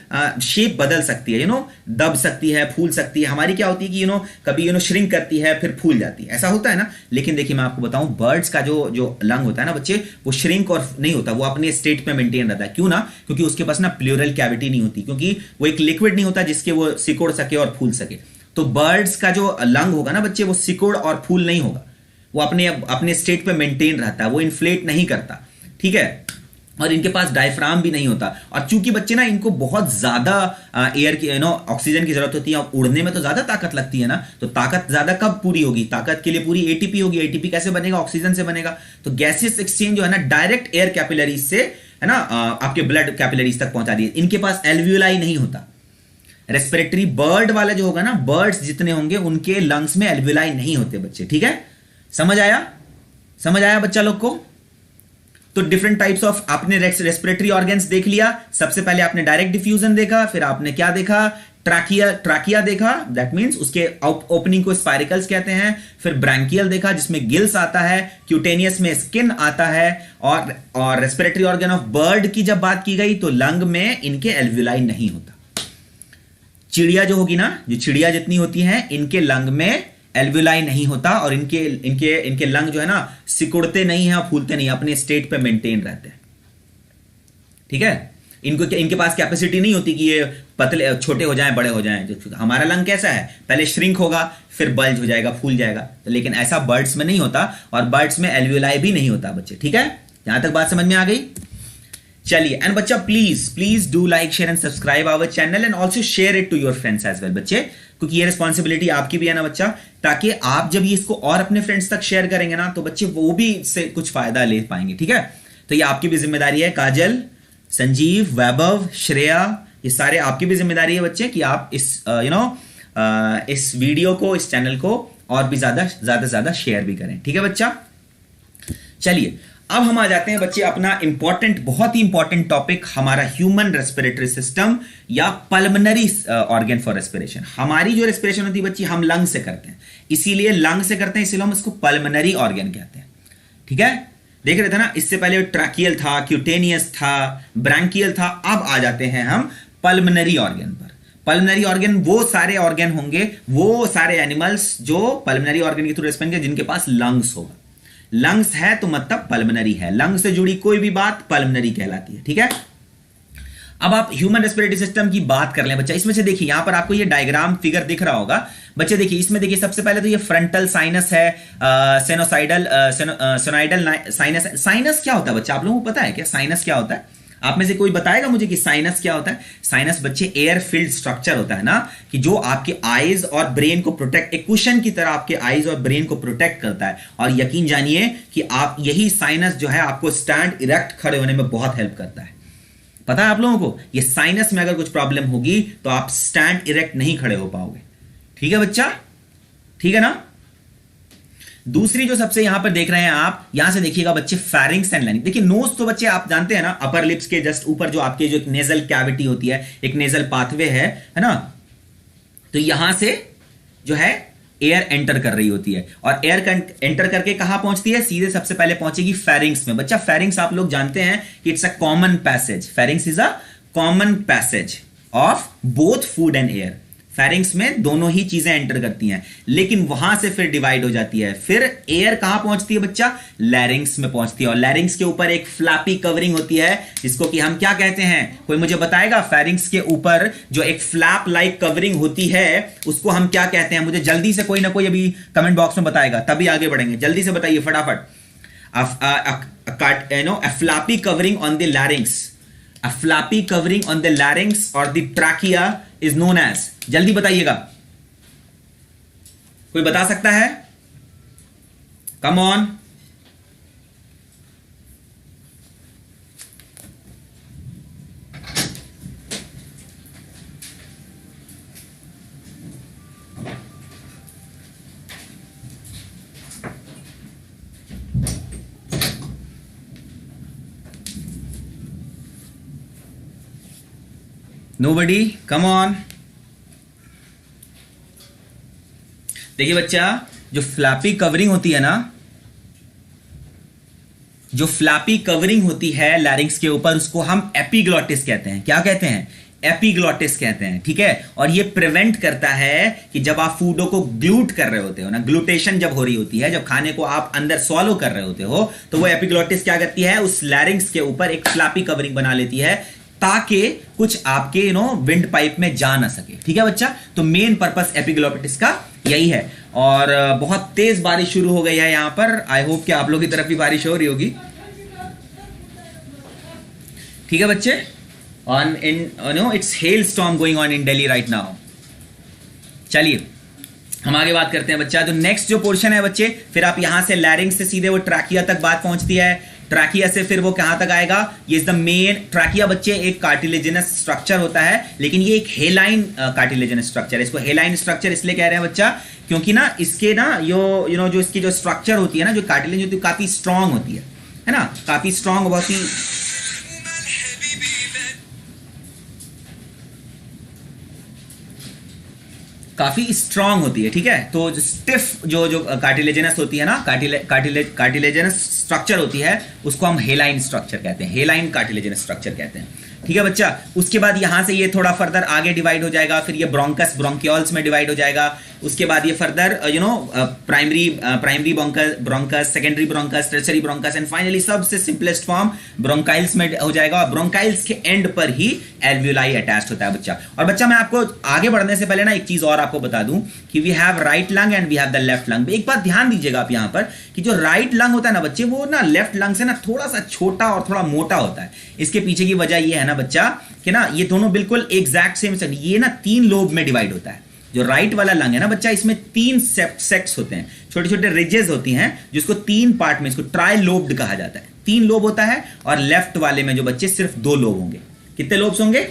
शेप बदल सकती है, दब सकती है, फूल सकती है। हमारी क्या होती है कि कभी श्रिंक करती है फिर फूल जाती है, ऐसा होता है ना। लेकिन देखिए मैं आपको बताऊं, बर्ड्स का जो लंग होता है ना बच्चे, वो श्रिंक और नहीं होता, वो अपने स्टेट पे मेंटेन रहता है। क्यों ना, क्योंकि उसके पास ना प्लूरल कैविटी नहीं होती, क्योंकि वो एक लिक्विड नहीं होता जिसके वो सिकोड़ सके और फूल सके। तो बर्ड्स का जो लंग होगा ना बच्चे, वो सिकोड़ और फूल नहीं होगा, वो अपने स्टेट पे मेंटेन रहता है, वो इन्फ्लेट नहीं करता। ठीक है, और इनके पास डायफ्राम भी नहीं होता। और चूंकि बच्चे ना इनको बहुत ज्यादा एयर की ऑक्सीजन की जरूरत होती है, और उड़ने में तो ज्यादा ताकत लगती है ना, तो ताकत ज्यादा कब पूरी होगी, ताकत के लिए पूरी एटीपी होगी। एटीपी कैसे बनेगा, ऑक्सीजन से बनेगा। तो गैसेस एक्सचेंज जो है ना डायरेक्ट एयर कैपिलरीज से है ना आपके ब्लड कैपिलरीज तक पहुंचा दिए। इनके पास एल्वियोलाई नहीं होता। रेस्पिरेटरी बर्ड वाला जो होगा ना, बर्ड्स जितने होंगे उनके लंग्स में एल्वियोलाई नहीं होते बच्चे। ठीक है, समझ आया बच्चा लोग को। तो डिफरेंट टाइप्स ऑफ आपने रेस्पिरेटरी ऑर्गन्स देख लिया। सबसे पहले आपने डायरेक्ट डिफ्यूजन देखा, फिर आपने क्या देखा, ट्रैकिया देखा, दैट मींस उसके ओपनिंग को स्पाइरिकल्स कहते हैं। फिर ब्रैंकियल देखा जिसमें गिल्स आता है, क्यूटेनियस में स्किन आता है। और रेस्पिरेटरी ऑर्गन ऑफ बर्ड की जब बात की गई तो लंग में इनके एल्वियोलाई नहीं होता। चिड़िया जो होगी ना, जो चिड़िया जितनी होती हैं, इनके लंग में एल्वियोलाई नहीं होता। और इनके लंग जो है ना सिकुड़ते नहीं है और फूलते नहीं, अपने स्टेट पे मेंटेन रहते हैं। ठीक है, इनके पास कैपेसिटी नहीं होती कि ये पतले छोटे हो जाएं, बड़े हो जाएं। हमारा लंग कैसा है, पहले श्रिंक होगा फिर बल्ज हो जाएगा, फूल जाएगा। तो लेकिन ऐसा बर्ड्स में नहीं होता, और बर्ड्स में एल्वियोलाई भी नहीं होता बच्चे। ठीक है, यहां तक बात समझ में आ गई। चलिए, एंड बच्चा please do like, share and subscribe our channel and also share it to your friends as well बच्चे, क्योंकि ये रिस्पॉन्सिबिलिटी आपकी भी है ना बच्चा, ताकि आप जब ये इसको और अपने फ्रेंड्स तक शेयर करेंगे ना तो बच्चे वो भी इससे कुछ फायदा ले पाएंगे। ठीक है, तो ये आपकी भी जिम्मेदारी है। काजल, संजीव, वैभव, श्रेया, ये सारे आपकी भी जिम्मेदारी है बच्चे कि आप इस वीडियो को, इस चैनल को और भी ज्यादा शेयर भी करें। ठीक है बच्चा, चलिए अब हम आ जाते हैं बच्चे अपना बहुत ही इंपॉर्टेंट टॉपिक, हमारा ह्यूमन रेस्पिरेटरी सिस्टम या पल्मनरी ऑर्गन फॉर रेस्पिरेशन। हमारी जो रेस्पिरेशन होती है बच्ची, हम लंग से करते हैं, इसीलिए लंग से करते हैं, इसीलिए हम इसको पल्मनरी ऑर्गन कहते हैं। ठीक है, देख रहे थे ना, इससे पहले ट्रैकियल था, क्यूटेनियस था, ब्रैंकियल था। अब आ जाते हैं हम पल्मनरी ऑर्गन पर। पल्मनरी ऑर्गन वो सारे ऑर्गन होंगे, वो सारे एनिमल्स जो पल्मनरी ऑर्गन के थ्रू रेस्पिरेट करेंगे, जिनके पास लंग्स होगा। लंग्स है तो मतलब पल्मनरी है, लंग से जुड़ी कोई भी बात पल्मनरी कहलाती है। ठीक है, अब आप ह्यूमन रेस्पिरेटरी सिस्टम की बात कर लें बच्चा। इसमें से देखिए, यहां पर आपको ये डायग्राम फिगर दिख रहा होगा बच्चे। देखिए इसमें, देखिए सबसे पहले तो ये फ्रंटल साइनस है, सोनाइडल साइनस। साइनस क्या होता है बच्चा, आप लोगों को पता है क्या साइनस क्या होता है? आप में से कोई बताएगा मुझे कि साइनस क्या होता है? साइनस बच्चे एयर फिल्ड स्ट्रक्चर होता है ना, कि जो आपके आईज और ब्रेन को प्रोटेक्ट, एक कुशन की तरह आपके आईज और ब्रेन को प्रोटेक्ट करता है। और यकीन जानिए कि आप यही साइनस जो है आपको स्टैंड इरेक्ट खड़े होने में बहुत हेल्प करता है। पता है आप लोगों को, ये साइनस में अगर कुछ प्रॉब्लम होगी तो आप स्टैंड इरेक्ट नहीं खड़े हो पाओगे। ठीक है बच्चा, ठीक है ना। दूसरी जो सबसे यहां पर देख रहे हैं आप, यहां से देखिएगा बच्चे, फेरिंग्स एंड लाइनिंग। देखिए नोज तो बच्चे आप जानते हैं ना, अपर लिप्स के जस्ट ऊपर जो आपके जो एक नेजल कैविटी होती है, एक नेजल पाथवे है ना, तो यहां से जो है एयर एंटर कर रही होती है, और एयर एंटर करके कहां पहुंचती है? सीधे सबसे पहले पहुंचेगी फेरिंग्स में। बच्चा फेरिंग्स आप लोग जानते हैं कि it's a common passage, pharynx is a common passage of both food and air. Pharynx में दोनों ही चीजें एंटर करती हैं, लेकिन वहां से फिर डिवाइड हो जाती है। फिर एयर कहां पहुंचती है बच्चा? लैरिंग्स में पहुंचती है, और लैरिंग्स के ऊपर एक फ्लैपी कवरिंग होती है, जिसको कि हम क्या कहते हैं? कोई मुझे बताएगा? फेरिंग्स के ऊपर जो एक फ्लैप लाइक कवरिंग होती है उसको हम क्या कहते हैं? मुझे जल्दी से कोई ना कोई अभी कमेंट बॉक्स में बताएगा, तभी आगे बढ़ेंगे। जल्दी से बताइए फटाफट। A flappy covering on the larynx, a flappy covering on the larynx or the trachea is known as, जल्दी बताइएगा, कोई बता सकता है? Come on. Nobody, come on. देखिए बच्चा, जो फ्लैपी कवरिंग होती है ना, जो फ्लैपी कवरिंग होती है लैरिंग्स के ऊपर, उसको हम एपिग्लॉटिस कहते हैं। क्या कहते हैं? एपिग्लॉटिस कहते हैं। ठीक है, और ये प्रिवेंट करता है कि जब आप फूडों को ग्लूट कर रहे होते हो ना, ग्लूटेशन जब हो रही होती है, जब खाने को आप अंदर सॉलो कर रहे होते हो, तो वो एपिग्लॉटिस क्या करती है? उस लैरिंग्स के ऊपर एक फ्लैपी कवरिंग बना लेती है, ताकि कुछ आपके विंड पाइप में जा ना सके। ठीक है बच्चा, तो मेन पर्पस एपिग्लॉटिस का यही है। और बहुत तेज बारिश शुरू हो गई है यहां पर। आई होप कि आप लोगों की तरफ भी बारिश हो रही होगी। ठीक है बच्चे, on in its hello storm going on in Delhi right now. चलिए हम आगे बात करते हैं बच्चा। तो नेक्स्ट जो पोर्शन है बच्चे, फिर आप यहां से लैरिंग्स से सीधे वो ट्रैकिया तक बात पहुंचती है। ट्रैकिया से फिर वो कहां तक आएगा? ये इज द मेन। ट्रैकिया बच्चे एक कार्टिलेजिनस स्ट्रक्चर होता है, लेकिन ये एक हेलाइन कार्टिलेजिनस स्ट्रक्चर है। इसको हेलाइन स्ट्रक्चर इसलिए कह रहे हैं बच्चा, क्योंकि ना इसके ना जो इसकी जो स्ट्रक्चर होती है ना, जो कार्टिलेज होती है, काफी स्ट्रांग होती है ना, काफी स्ट्रांग, बहुत ही काफी स्ट्रांग होती है। ठीक है, तो स्टिफ जो कार्टिलेजिनस होती है ना, कार्टिलेजिनस स्ट्रक्चर होती है, उसको हम हेलाइन स्ट्रक्चर कहते हैं, हेलाइन कार्टिलेजिनस स्ट्रक्चर कहते हैं। ठीक है बच्चा, उसके बाद यहां से ये थोड़ा फर्दर आगे डिवाइड हो जाएगा, फिर ये ब्रोंकस ब्रोंकियोल्स में डिवाइड हो जाएगा। उसके बाद ये further primary bronchus, secondary bronchus, tertiary bronchus, and finally सबसे सिंपलेस्ट फॉर्म ब्रोंकाइल्स में हो जाएगा। और ब्रोंकाइल्स के एंड पर ही एल्वियोलाई अटैच्ड होता है बच्चा। और बच्चा मैं आपको आगे बढ़ने से पहले ना एक चीज और आपको बता दूं कि we have right lung and we have the left lung. एक बात ध्यान दीजिएगा आप यहां पर कि जो राइट लंग होता है ना बच्चे, वो ना लेफ्ट लंग से ना थोड़ा सा छोटा और थोड़ा मोटा होता है। इसके पीछे की वजह ये है ना बच्चा कि ना ये दोनों बिल्कुल एग्जैक्ट सेम, ये ना 3 लोब में डिवाइड होता है। जो राइट वाला लंग है ना बच्चा, इसमें 3 सेक्ट्स होते हैं, छोटे छोटे रिजेस होती हैं, जिसको 3 पार्ट में, इसको ट्राई लोब्ड कहा जाता है। 3 लोब होता है, और लेफ्ट वाले में जो बच्चे सिर्फ 2 लोब होंगे। कितने लोब्स होंगे?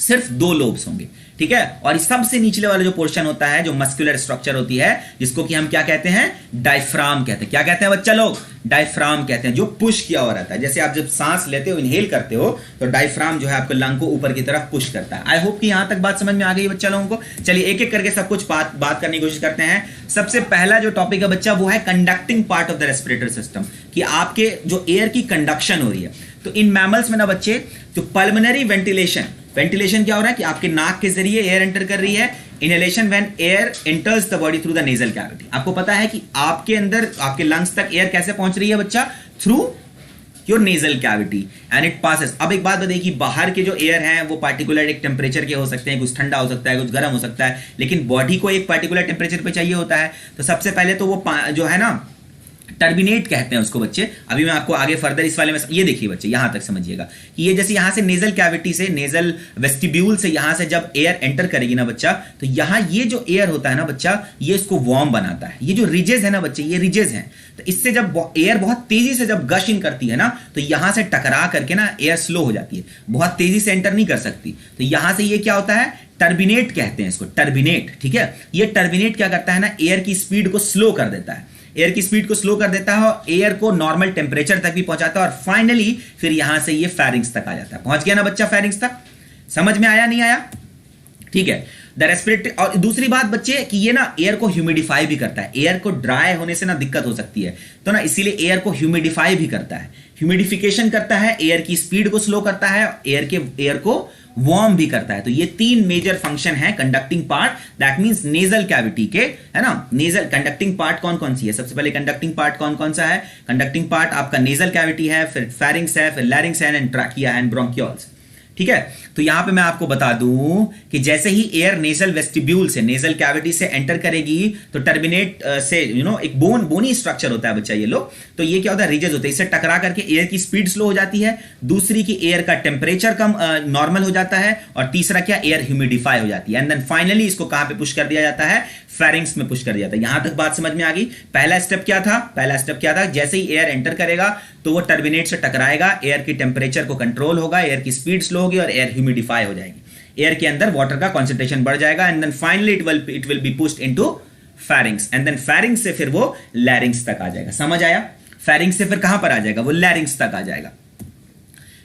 सिर्फ 2 लोब्स होंगे। ठीक है, और सबसे निचले वाला जो पोर्शन होता है, जो मस्कुलर स्ट्रक्चर होती है, जिसको कि हम क्या कहते हैं? डायफ्राम कहते हैं। क्या कहते हैं बच्चा लोग? डायफ्राम कहते हैं, जो पुश किया हुआ रहता है। जैसे आप जब सांस लेते हो, इनहेल करते हो, तो डायफ्राम जो है आपको लंग को ऊपर की तरफ पुश करता है। आई होप कि यहां तक बात समझ में आ गई बच्चा लोगों को। चलिए एक एक करके सब कुछ बात करने की कोशिश करते हैं। सबसे पहला जो टॉपिक है बच्चा, वो है conducting part of the respiratory system, कि आपके जो एयर की कंडक्शन हो रही है। तो इन मैमल्स में ना बच्चे, जो पल्मोनरी वेंटिलेशन क्या हो रहा है कि आपके नाक के जरिए एयर एंटर कर रही है। Inhalation when air enters the body through the nasal cavity. आपको पता है कि आपके अंदर, आपके लंग्स तक एयर कैसे पहुंच रही है बच्चा? Through your nasal cavity and it passes. अब एक बात बताइए कि बाहर के जो एयर हैं वो पार्टिकुलर एक टेम्परेचर के हो सकते हैं, कुछ ठंडा हो सकता है, कुछ गर्म हो सकता है, लेकिन बॉडी को एक पार्टिकुलर टेम्परेचर पे चाहिए होता है। तो सबसे पहले तो वो जो है ना टर्बिनेट कहते हैं उसको बच्चे। अभी मैं आपको आगे फर्दर इस वाले में, ये देखिए बच्चे यहां तक समझिएगा कि ये जैसे यहां से नेजल कैविटी से, नेजल वेस्टिब्यूल से यहां से जब एयर एंटर करेगी ना बच्चा, तो यहां ये जो एयर होता है ना बच्चा, ये इसको वार्म बनाता है। ये जो रिजेस है ना बच्चे, ये रिजेस हैं, तो इससे जब एयर बहुत तेजी से जब गश इन करती है ना, तो यहां से टकरा करके ना एयर स्लो हो जाती है, बहुत तेजी से एंटर नहीं कर सकती। तो यहां से ये क्या होता है, टर्बिनेट कहते हैं इसको, टर्बिनेट। ठीक है, ये टर्बिनेट क्या करता है ना, एयर की स्पीड को स्लो कर देता है, एयर की स्पीड को स्लो कर देता है और एयर को नॉर्मल टेम्परेचर तक भी पहुंचाता है, और फाइनली फिर यहां से ये फेरिंग्स तक आ जाता है। पहुंच गया ना बच्चा फेरिंग्स तक? समझ में आया नहीं आया? ठीक है, द रेस्पिरेटरी। और दूसरी बात बच्चे कि ये ना एयर को ह्यूमिडिफाई भी करता है। एयर को ड्राई होने से ना दिक्कत हो सकती है, तो ना इसीलिए एयर को ह्यूमिडिफाई भी करता है, ह्यूमिडिफिकेशन करता है, एयर की स्पीड को स्लो करता है, एयर को वार्म भी करता है। तो ये तीन मेजर फंक्शन है conducting part, that means nasal cavity के, है ना। नेजल कंडक्टिंग पार्ट कौन कौन सी है? सबसे पहले कंडक्टिंग पार्ट कौन कौन सा है? कंडक्टिंग पार्ट आपका नेजल कैविटी है, फिर फेरिंग्स है, फिर लैरिंग्स है, एंड ट्रैकिया एंड ब्रोंकियोल्स। ठीक है, तो यहां पे मैं आपको बता दूं कि जैसे ही एयर नेजल वेस्टिब्यूल से, नेजल कैविटी से एंटर करेगी, तो टर्बिनेट से एक बोनी स्ट्रक्चर होता है बच्चा ये लोग, तो ये क्या होता है, रिजेस होते हैं, इससे टकरा करके एयर की स्पीड स्लो हो जाती है, दूसरी की एयर का टेम्परेचर कम नॉर्मल हो जाता है, और तीसरा क्या, एयर ह्यूमिडिफाई हो जाती है। एंड देन फाइनली इसको कहां पे पुश कर दिया जाता है? फेरिंग्स में पुश कर दिया जाता है। यहां तक बात समझ में आ गई? पहला स्टेप क्या था? जैसे ही एयर एंटर करेगा तो वो टर्बिनेट से टकराएगा, एयर की टेम्परेचर को कंट्रोल होगा, एयर की स्पीड स्लो होगी और एयर ह्यूमिडिफाई हो जाएगी, एयर के अंदर वाटर का कॉन्सेंट्रेशन बढ़ जाएगा, and then finally it will be pushed into pharynx, and then pharynx से फिर वो लैरिंग्स तक आ जाएगा। समझ आया? फेरिंग्स से फिर कहां पर आ जाएगा? वो लैरिंग्स तक आ जाएगा।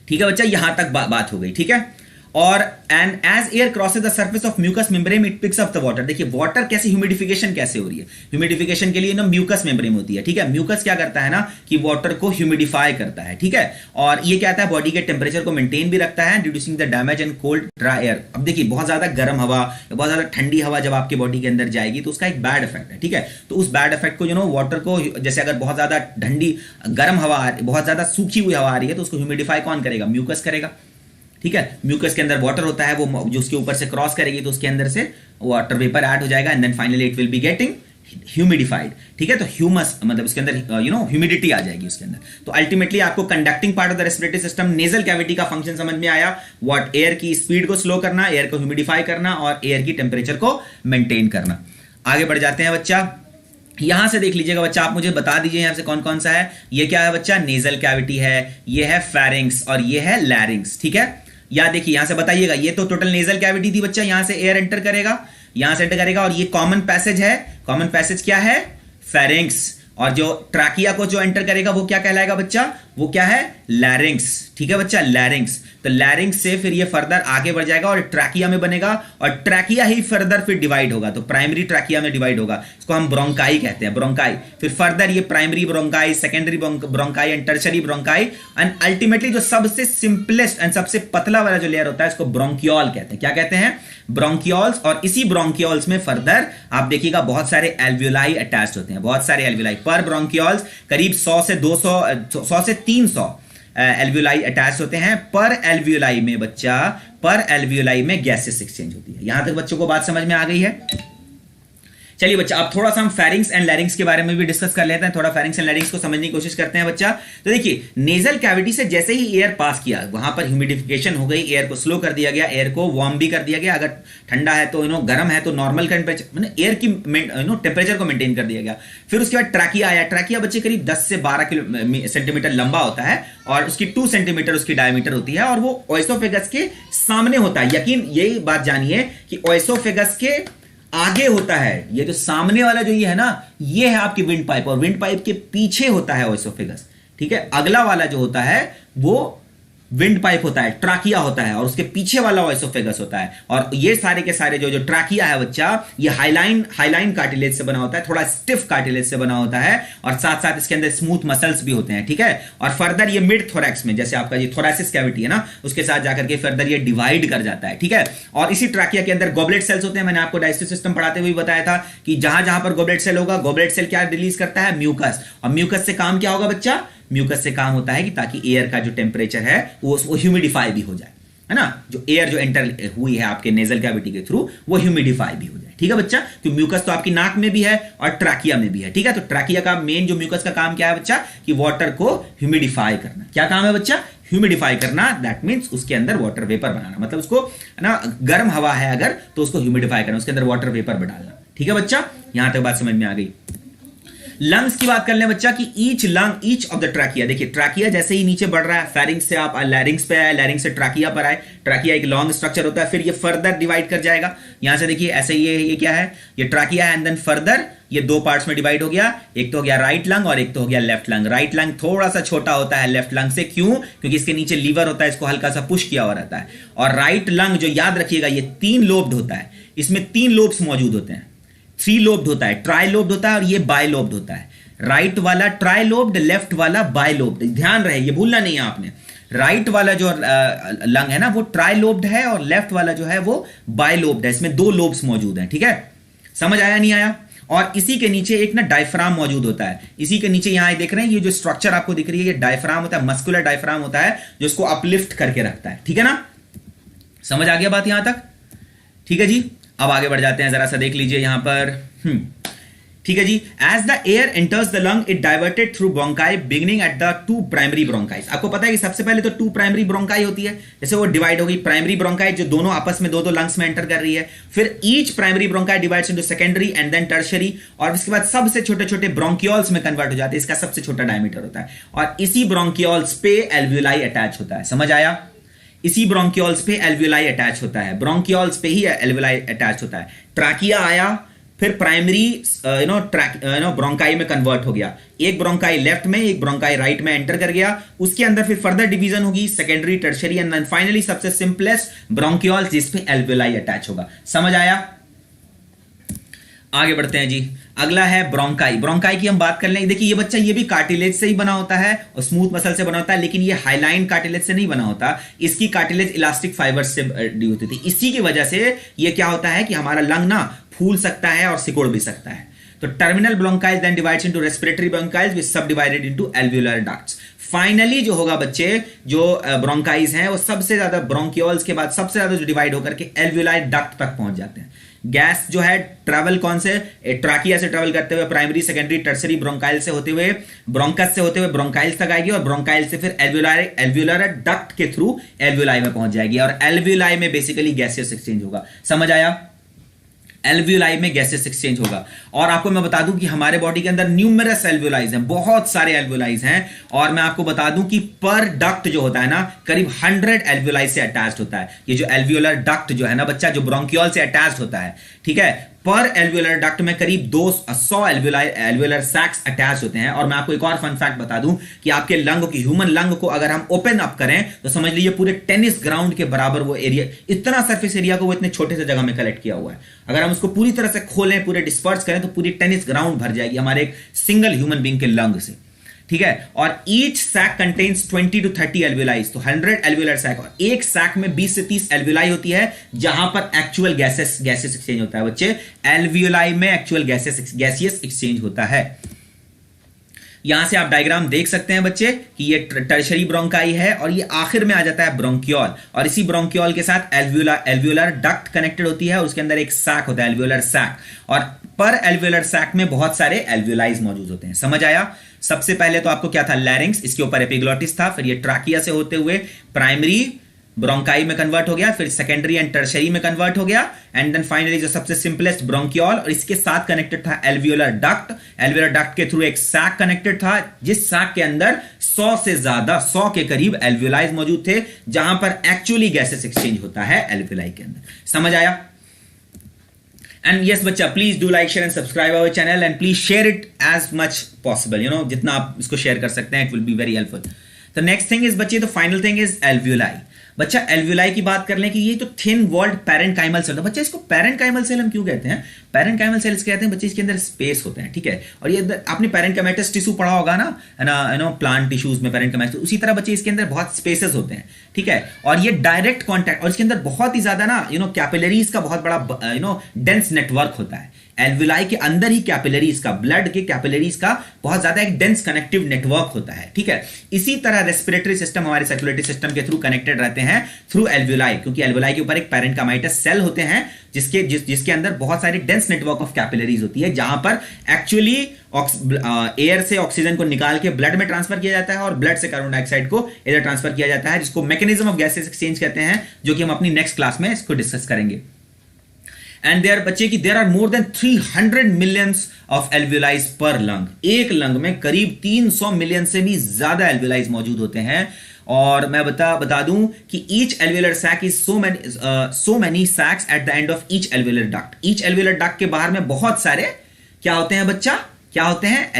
ठीक है बच्चा, यहां तक बात हो गई। ठीक है, और and edge air crosses the surface of mucus membrane it picks up the water. देखिए वाटर कैसे, ह्यूमिडिफिकेशन कैसे हो रही है? ह्यूमिडिफिकेशन के लिए ना म्यूकस मेम्ब्रेन होती है। ठीक है, म्यूकस क्या करता है ना कि वाटर को ह्यूमिडिफाई करता है। ठीक है, और ये क्या आता है, बॉडी के टेम्परेचर को मेंटेन भी रखता है, reducing the damage and cold dry air. अब देखिए बहुत ज्यादा गर्म हवा या बहुत ज्यादा ठंडी हवा जब आपके बॉडी के अंदर जाएगी तो उसका एक बैड इफेक्ट है। ठीक है, तो उस बैड इफेक्ट को वाटर को, जैसे अगर बहुत ज्यादा ठंडी गर्म हवा, बहुत ज्यादा सूखी हुई हवा आ रही है, तो उसको ह्यूमिडिफाई कौन करेगा? म्यूकस करेगा। ठीक है, म्यूकस के अंदर वाटर होता है, वो जो उसके ऊपर से क्रॉस करेगी तो उसके अंदर से वाटर वेपर ऐड हो जाएगा, and then finally it will be getting humidified. ठीक है, तो ह्यूमस मतलब उसके अंदर ह्यूमिडिटी आ जाएगी उसके अंदर। तो अल्टीमेटली आपको conducting part of the respiratory system, nasal cavity का फंक्शन समझ में आया। व्हाट, एयर की स्पीड को स्लो करना, एयर को ह्यूमिडिफाई करना, और एयर की टेम्परेचर को मेंटेन करना। आगे बढ़ जाते हैं बच्चा, यहां से देख लीजिएगा बच्चा, आप मुझे बता दीजिए यहां से कौन कौन सा है। ये क्या है बच्चा? नेजल कैविटी है, ये है फेरिंग्स, और ये है लैरिंग्स। ठीक है, या देखिए यहां से बताइएगा, ये तो टोटल नेजल कैविटी थी बच्चा, यहां से एयर एंटर करेगा, यहां से एंटर करेगा, और ये कॉमन पैसेज है। कॉमन पैसेज क्या है? फेरिंग्स। और जो ट्रैकिया को जो एंटर करेगा वो क्या कहलाएगा बच्चा? वो क्या है? लैरिंग्स। ठीक है बच्चा, लैरिंग्स। तो लैरिंग्स से फिर ये फर्दर आगे बढ़ जाएगा और ट्रैकिया में बनेगा, और ट्रैकिया ही फर्दर फिर डिवाइड होगा, तो प्राइमरी ट्रैकिया में डिवाइड होगा, इसको हम ब्रोंकाई कहते हैं, ब्रोंकाई। फिर फर्दर ये primary bronchi, secondary bronchi and tertiary bronchi, and ultimately जो सबसे सिंपलेस्ट एंड सबसे पतला वाला जो लेयर होता है इसको ब्रोंकियोल कहते हैं। क्या कहते हैं? ब्रोंकियोल्स। और इसी ब्रोंकियोल्स में फर्दर आप देखिएगा बहुत सारे एल्वियोलाई अटैच्ड होते हैं, बहुत सारे एल्वियोलाई। पर ब्रोंकियोल्स करीब 100 से 200, 100 से 300 एल्वियोलाई अटैच होते हैं। पर एल्वियोलाई में बच्चा, पर एल्वियोलाई में गैसेस एक्सचेंज होती है। यहां तक बच्चों को बात समझ में आ गई है? चलिए बच्चा, अब थोड़ा सा हम फेरिंग्स एंड लैरिंग्स के बारे में भी डिस्कस कर लेते हैं, थोड़ा फेरिंग्स एंड लैरिंग्स को समझने की कोशिश करते हैं बच्चा। तो देखिए, नेजल कैविटी से जैसे ही एयर पास किया, वहां पर ह्यूमिडिफिकेशन हो गई, एयर को स्लो कर दिया गया, एयर को वार्म भी कर दिया गया, अगर ठंडा है तो गर्म है तो नॉर्मल टेम्परेचर, मतलब एयर की टेम्परेचर को मेंटेन कर दिया गया। फिर उसके बाद ट्रैकिया आया। ट्रैकिया बच्चे करीब 10 से 12 सेंटीमीटर लंबा होता है, और उसकी 2 सेंटीमीटर उसकी डायमीटर होती है, और वो ओएसोफेगस के सामने होता है। यकीन, यही बात जानिए कि ओएसोफेगस के आगे होता है, ये जो सामने वाला जो ये है ना, ये है आपकी विंड पाइप, और विंड पाइप के पीछे होता है ओएसोफेगस। ठीक है, अगला वाला जो होता है वो विंड पाइप होता है, ट्रैकिया होता है, और उसके पीछे वाला ओएसोफेगस होता है। और ये सारे के सारे जो ट्रैकिया है बच्चा, ये हाइलाइन कार्टिलेज से बना होता है, थोड़ा स्टिफ कार्टिलेज से बना होता है, और साथ साथ इसके अंदर स्मूथ मसल्स भी होते हैं। ठीक है, और फर्दर ये मिड थोरैक्स में, जैसे आपका ये थोरैसिस कैविटी है ना, उसके साथ जाकर के फर्दर ये डिवाइड कर जाता है। ठीक है, और इसी ट्रैकिया के अंदर गॉबलेट सेल्स होते हैं। मैंने आपको डाइजेस्टिव सिस्टम पढ़ाते हुए बताया था कि जहां जहां पर गॉबलेट सेल होगा, गॉबलेट सेल क्या रिलीज करता है? म्यूकस। और म्यूकस से काम क्या होगा बच्चा? म्यूकस से काम होता है कि ताकि एयर का जो टेम्परेचर है वो ह्यूमिडिफाई भी हो जाए। है ना, जो एयर जो एंटर हुई है आपके नेजल कैविटी के थ्रू वो ह्यूमिडिफाई भी हो जाए। ठीक है बच्चा, तो म्यूकस तो आपकी नाक में भी है और ट्रैकिया में भी है। ठीक है, तो ट्रैकिया का मेन जो म्यूकस का काम क्या है बच्चा, कि वाटर को ह्यूमिडिफाई करना। क्या काम है बच्चा, ह्यूमिडिफाई करना। दैट मींस उसके अंदर वाटर वेपर बनाना, मतलब उसको ना गर्म हवा है अगर तो उसको ह्यूमिडिफाई करना, उसके अंदर वाटर वेपर डालना। ठीक है बच्चा, यहां तक बात समझ में आ गई। लंग्स की बात कर लें बच्चा कि ईच ऑफ द ट्रैकिया, देखिए ट्रैकिया जैसे ही नीचे बढ़ रहा है, फेरिंग्स से आप लैरिंग्स पे आए, लैरिंग्स से ट्रैकिया पर आए, ट्रैकिया एक लॉन्ग स्ट्रक्चर होता है, फिर ये फर्दर डिवाइड कर जाएगा। यहां से देखिए ऐसे ये क्या है, ये ट्रैकिया है, एंड देन फर्दर ये दो पार्ट्स में डिवाइड हो गया, एक तो हो गया राइट लंग और एक तो हो गया लेफ्ट लंग। राइट लंग थोड़ा सा छोटा होता है लेफ्ट लंग से, क्यों, क्योंकि इसके नीचे लीवर होता है, इसको हल्का सा पुश किया हुआ रहता है। और राइट लंग जो याद रखिएगा ये 3 लोब्ड होता है, इसमें 3 लोब्स मौजूद होते हैं, 3 लोब्ड होता है, ट्राई लोब्ड होता है और ये बाय लोब्ड होता है। राइट वाला ट्राई लोब्ड, लेफ्ट वाला बाय लोब्ड। ध्यान रहे, ये भूलना नहीं है आपने। राइट वाला जो लंग है ना वो ट्राई लोब्ड है और लेफ्ट वाला जो है वो बाय लोब्ड है, इसमें 2 लोब्स मौजूद हैं। ठीक है, समझ आया नहीं आया। और इसी के नीचे एक ना डायफ्राम मौजूद होता है, इसी के नीचे यहां देख रहे हैं ये जो स्ट्रक्चर आपको दिख रही है, ये डायफ्राम होता है, मस्कुलर डायफ्राम होता है जो इसको अपलिफ्ट करके रखता है। ठीक है ना, समझ आ गया बात यहां तक। ठीक है जी, अब आगे बढ़ जाते हैं, जरा सा देख लीजिए यहां पर। ठीक है जी, as the air enters the lung it diverted through bronchi beginning at the 2 primary bronchi. आपको पता है कि सबसे पहले तो 2 प्राइमरी ब्रोंकाई होती है, जैसे वो डिवाइड हो गई प्राइमरी ब्रोंकाई जो दोनों आपस में 2-2 लंग्स में एंटर कर रही है, फिर each primary bronchi divides into secondary and then tertiary, और उसके बाद सबसे छोटे छोटे ब्रोंकियोल्स में कन्वर्ट हो जाते हैं। इसका सबसे छोटा डायमीटर होता है और इसी ब्रोंकियोल्स पे एल्वियोलाई अटैच होता है। समझ आया, इसी ब्रोंकियोल्स पे एल्वियोलाई अटैच होता है, ब्रोंकियोल्स पे ही एल्वियोलाई अटैच होता है। ट्रैकिया आया, फिर प्राइमरी ब्रोंकाई में कन्वर्ट हो गया, एक ब्रोंकाई लेफ्ट में एक ब्रोंकाई राइट में एंटर कर गया, उसके अंदर फिर फर्दर डिवीजन होगी, सेकेंडरी, टर्शियरी एंड फाइनली सबसे सिंपलेस्ट ब्रोंकियोल्स जिस पे एल्वियोलाई अटैच होगा। समझ आया, आगे बढ़ते हैं जी। अगला है ब्रोंकाई। ब्रोंकाई की हम बात कर लें, देखिए ये बच्चा ये भी कार्टिलेज से ही बना होता है और स्मूथ मसल से बना होता है, लेकिन ये हाइलाइन कार्टिलेज से नहीं बना होता, इसकी कार्टिलेज इलास्टिक फाइबर्स से डी होती थी। इसी की वजह से ये क्या होता है कि हमारा लंग ना फूल सकता है और सिकुड़ भी सकता है। तो terminal bronchioles then divides into respiratory bronchioles which subdivided into alveolar ducts. Finally जो होगा बच्चे, जो ब्रोंकाइज हैं वो सबसे ज्यादा ब्रोंकियोल्स के बाद सबसे ज्यादा जो डिवाइड होकर के एल्वियोलाई डक्ट तक पहुंच जाते हैं। गैस जो है ट्रैवल कौन से, ट्रैकिया से ट्रैवल करते हुए प्राइमरी, सेकेंडरी, टर्सरी ब्रोंकाइल से होते हुए, ब्रोंकस से होते हुए ब्रोंकाइल्स तक आएगी और ब्रोंकाइल से फिर एल्वियोलर डक्ट के थ्रू एल्वियोलाई में पहुंच जाएगी और एल्वियोलाई में बेसिकली गैसियस एक्सचेंज होगा। समझ आया, एल्वियोलाई में गैसेस एक्सचेंज होगा। और आपको मैं बता दूं कि हमारे बॉडी के अंदर न्यूमरस एल्वियोलाइज हैं, बहुत सारे एल्वियोलाइज हैं, और मैं आपको बता दूं कि पर डक्ट जो होता है ना करीब 100 एल्वियोलाइज से अटैच्ड होता है। ये जो एल्वियोलर डक्ट जो है ना बच्चा, जो ब्रोंकियोल से अटैच्ड होता है, ठीक है, पर एल्वियोलर डक्ट में करीब 200 एल्वियोलर सैक्स अटैच होते हैं। और मैं आपको एक और फन फैक्ट बता दूं कि आपके लंग की, ह्यूमन लंग को अगर हम ओपन अप करें तो समझ लीजिए पूरे टेनिस ग्राउंड के बराबर वो एरिया, इतना सरफेस एरिया को वो इतने छोटे से जगह में कलेक्ट किया हुआ है। अगर हम उसको पूरी तरह से खोलें, पूरे डिस्पर्स करें तो पूरी टेनिस ग्राउंड भर जाएगी हमारे एक सिंगल ह्यूमन बीइंग के लंग से। ठीक है, और each sac contains 20 to 30 alveoli, तो 100 एल्वियोलर सैक, और एक सैक में 20 से 30 एल्वियोलाई होती है जहां पर एक्चुअल गैसेस एक्सचेंज होता है बच्चे। एल्वियोलाई में एक्चुअल गैसियस एक्सचेंज होता है। यहां से आप डायग्राम देख सकते हैं बच्चे कि ये टर्शरी ब्रोंकाई है और ये आखिर में आ जाता है ब्रोंकियोल, और इसी ब्रोंकियोल के साथ एल्वियोलर डक्ट कनेक्टेड होती है और उसके अंदर एक सैक होता है, एल्वियोलर सैक, और पर एल्वियोलर सैक में बहुत सारे एल्वियोलाइज मौजूद होते हैं। समझ आया, सबसे पहले तो आपको क्या था, लैरिंग्स, इसके ऊपर एपिग्लोटिस था, फिर ये ट्रैकिया से होते हुए प्राइमरी ब्रोंकाई में कन्वर्ट हो गया, फिर सेकेंडरी एंड टर्शरी में कन्वर्ट हो गया, एंड देन फाइनली जो सबसे सिंपलेस्ट ब्रोंकियोल, और इसके साथ कनेक्टेड था एल्वियोलर डक्ट। एल्वियोलर डक्ट के थ्रू एक सैक कनेक्टेड था, जिस सैक के अंदर 100 से ज्यादा, 100 के करीब एल्वियोलाइज मौजूद थे जहां पर एक्चुअली गैसेस एक्सचेंज होता है एल्वियोलाई के अंदर। समझ आया? And yes बच्चा, please do like, share and subscribe our channel and please share it as much possible, you know, जितना आप इसको शेयर कर सकते हैं, it will be very helpful. The next thing is बच्चे, the final thing is alveoli. बच्चा alveoli की बात कर लें कि ये तो थिन वॉल्ड पैरेन्काइमल सेल, बच्चा इसको पैरेन्काइमल सेल हम क्यों कहते हैं? पैरेन्काइमल सेल्स कहते हैं बच्चे इसके अंदर स्पेस होते हैं, ठीक है, और ये आपने पैरेन्काइमेटस टिश्यू पढ़ा होगा ना, है ना, यू नो, प्लांट टिश्यूज में पैरेन्काइमेटस, उसी तरह बच्चे इसके अंदर बहुत स्पेसेस होते हैं, ठीक है, और ये डायरेक्ट कॉन्टैक्ट, और इसके अंदर बहुत ही ज्यादा ना, यू नो, कैपिलरीज का बहुत बड़ा, यू नो, डेंस नेटवर्क होता है। एल्वुलाई के अंदर ही कैपिलरीज का, ब्लड के कैपिलरीज का बहुत ज्यादा एक डेंस कनेक्टिव नेटवर्क होता है, ठीक है। इसी तरह रेस्पिरेटरी सिस्टम हमारे सर्कुलेटरी सिस्टम के थ्रू कनेक्टेड रहते हैं थ्रू एल्वुलाई, क्योंकि एल्वुलाई के ऊपर एक पैरेन्काइमाटस सेल होते हैं जिसके अंदर बहुत सारी डेंस नेटवर्क ऑफ कैपिलरीज होती है, जहां पर एक्चुअली एयर से ऑक्सीजन को निकाल के ब्लड में ट्रांसफर किया जाता है और ब्लड से कार्बन डाइऑक्साइड को इधर ट्रांसफर किया जाता है, जिसको मैकेनिज्म ऑफ गैसेस एक्सचेंज कहते हैं, जो कि हम अपनी नेक्स्ट क्लास में इसको डिस्कस करेंगे। एंड देयर बच्चे की there are more than 300 millions of alveoli per lung. एक लंग में करीब 300 मिलियन से भी ज्यादा एल्वुलाइज मौजूद होते हैं। और मैं बता दूं कि each alveolar sac is so many sacs at the end of each alveolar duct. Each alveolar duct के बाहर में बहुत सारे क्या होते हैं बच्चा, क्या होते हैं,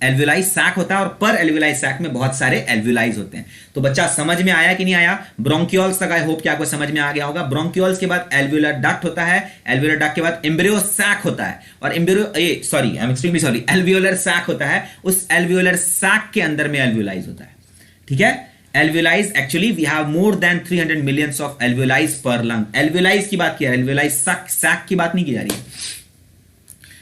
एल्वुलाई सैक होता है, और पर एल्वुलाई सैक में बहुत सारे एल्वुलाइज होते हैं। तो बच्चा समझ में आया कि नहीं आया? ब्रोंकियोल्स तक आई होप कि आपको समझ में आ गया होगा। ब्रोंकियोल्स के बाद एल्वुलर डक्ट होता है, एल्वुलर डक्ट के बाद एम्ब्रियो सैक होता है, और एल्वुलर सैक होता है। उस एल्वुलर सैक के अंदर में एल्वुलाइज होता है, ठीक है। Alveoli actually we have more than 300 millions of alveoli per lung. एल्वुलाइज की बात की है, एल्वुलाइज सैक की बात नहीं की जा रही है,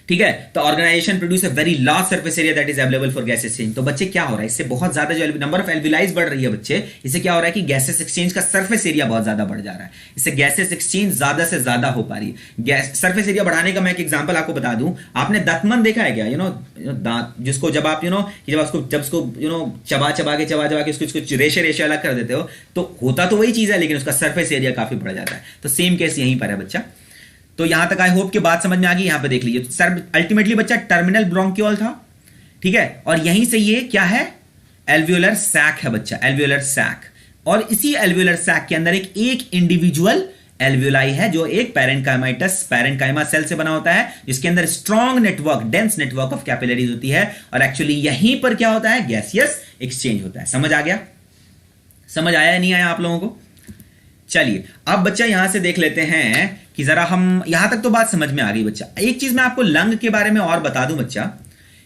ठीक है। तो organisation produce a very large surface area that is available for gas exchange. तो बच्चे क्या हो रहा है, इससे बहुत ज्यादा जो नंबर ऑफ एल्वुलाइज बढ़ रही है बच्चे, इससे क्या हो रहा है कि गैसेस एक्सचेंज का सरफेस एरिया बहुत ज्यादा बढ़ जा रहा है। इससे गैसेस एक्सचेंज ज्यादा से ज्यादा हो पा रही है। गैस सरफेस एरिया बढ़ाने का मैं एक एग्जांपल आपको बता दूं। आपने दांतमन देखा है क्या? दांत जिसको जब आप जब उसको चबा के उसको रेशे अलग कर देते हो, तो होता तो वही चीज है, लेकिन उसका सरफेस एरिया काफी बढ़ जाता है। तो सेम केस यहीं पर है बच्चा। तो यहां तक आई होप की बात समझ में आ गई। यहां पे देख लीजिए, सर अल्टीमेटली बच्चा टर्मिनल ब्रोंकियोल था, ठीक है, और यहीं से ये क्या है, एल्वुलर सैक है बच्चा, एल्वुलर सैक। और इसी एल्वुलर सैक के अंदर एक इंडिविजुअल एल्वुलाई है, जो एक पैरेन्काइमा सेल से बना होता है, जिसके अंदर strong network, dense network of capillaries होती है, और एक्चुअली यहीं पर क्या होता है, गैसियस एक्सचेंज होता है। समझ आ गया? समझ आया नहीं आया आप लोगों को? चलिए अब बच्चा यहां से देख लेते हैं कि जरा हम, यहां तक तो बात समझ में आ गई बच्चा। एक चीज मैं आपको लंग के बारे में और बता दूं बच्चा,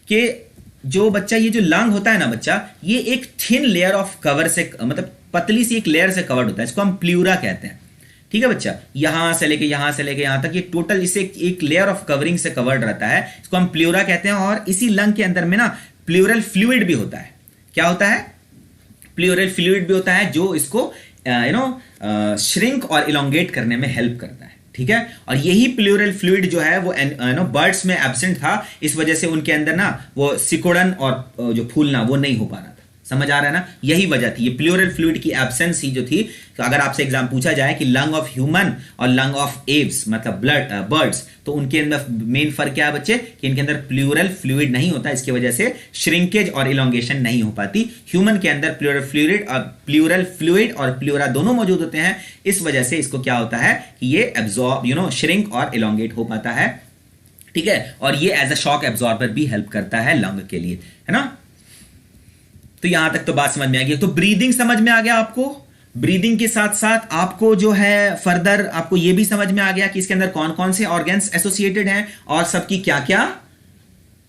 कि जो बच्चा ये जो लंग होता है ना बच्चा, ये एक थिन लेयर ऑफ कवर से, मतलब पतली सी एक लेयर से कवर्ड होता है, इसको हम प्लूरा कहते हैं, ठीक है बच्चा। यहां से लेके यहां तक ये टोटल इसे एक लेयर ऑफ कवरिंग से कवर्ड रहता है, इसको हम प्लूरा कहते हैं। और इसी लंग के अंदर में ना प्लूरल फ्लूइड भी होता है। क्या होता है? प्लूरल फ्लूइड भी होता है, जो इसको श्रिंक और इलोंगेट करने में हेल्प करता है, ठीक है। और यही प्लूरल फ्लूइड जो है वो बर्ड्स में एब्सेंट था, इस वजह से उनके अंदर ना वो सिकुड़न और जो फूलना वो नहीं हो पा रहा था। समझ आ रहा है ना? यही वजह थी, ये प्लूरल फ्लूइड की एब्सेंस ही जो थी। तो अगर आपसे एग्जाम पूछा जाए कि लंग ऑफ ह्यूमन और लंग ऑफ एव्स, मतलब बर्ड्स, तो उनके अंदर मेन फर्क क्या है बच्चे, कि इनके अंदर प्लूरल फ्लूइड नहीं होता, इसकी वजह से श्रिंकेज और इलोंगेशन नहीं हो पाती। ह्यूमन के अंदर प्लूरल फ्लूइड और प्लूरा दोनों मौजूद होते हैं, इस वजह से इसको क्या होता है कि ये एब्जॉर्ब श्रिंक और इलोंगेट हो पाता है, ठीक है। और ये एज अ शॉक एब्जॉर्बर भी हेल्प करता है लंग के लिए, है ना। तो यहां तक तो बात समझ में आ गई। तो ब्रीदिंग समझ में आ गया आपको। ब्रीदिंग के साथ साथ आपको जो है फर्दर आपको ये भी समझ में आ गया कि इसके अंदर कौन कौन से ऑर्गन्स एसोसिएटेड हैं और सबकी क्या क्या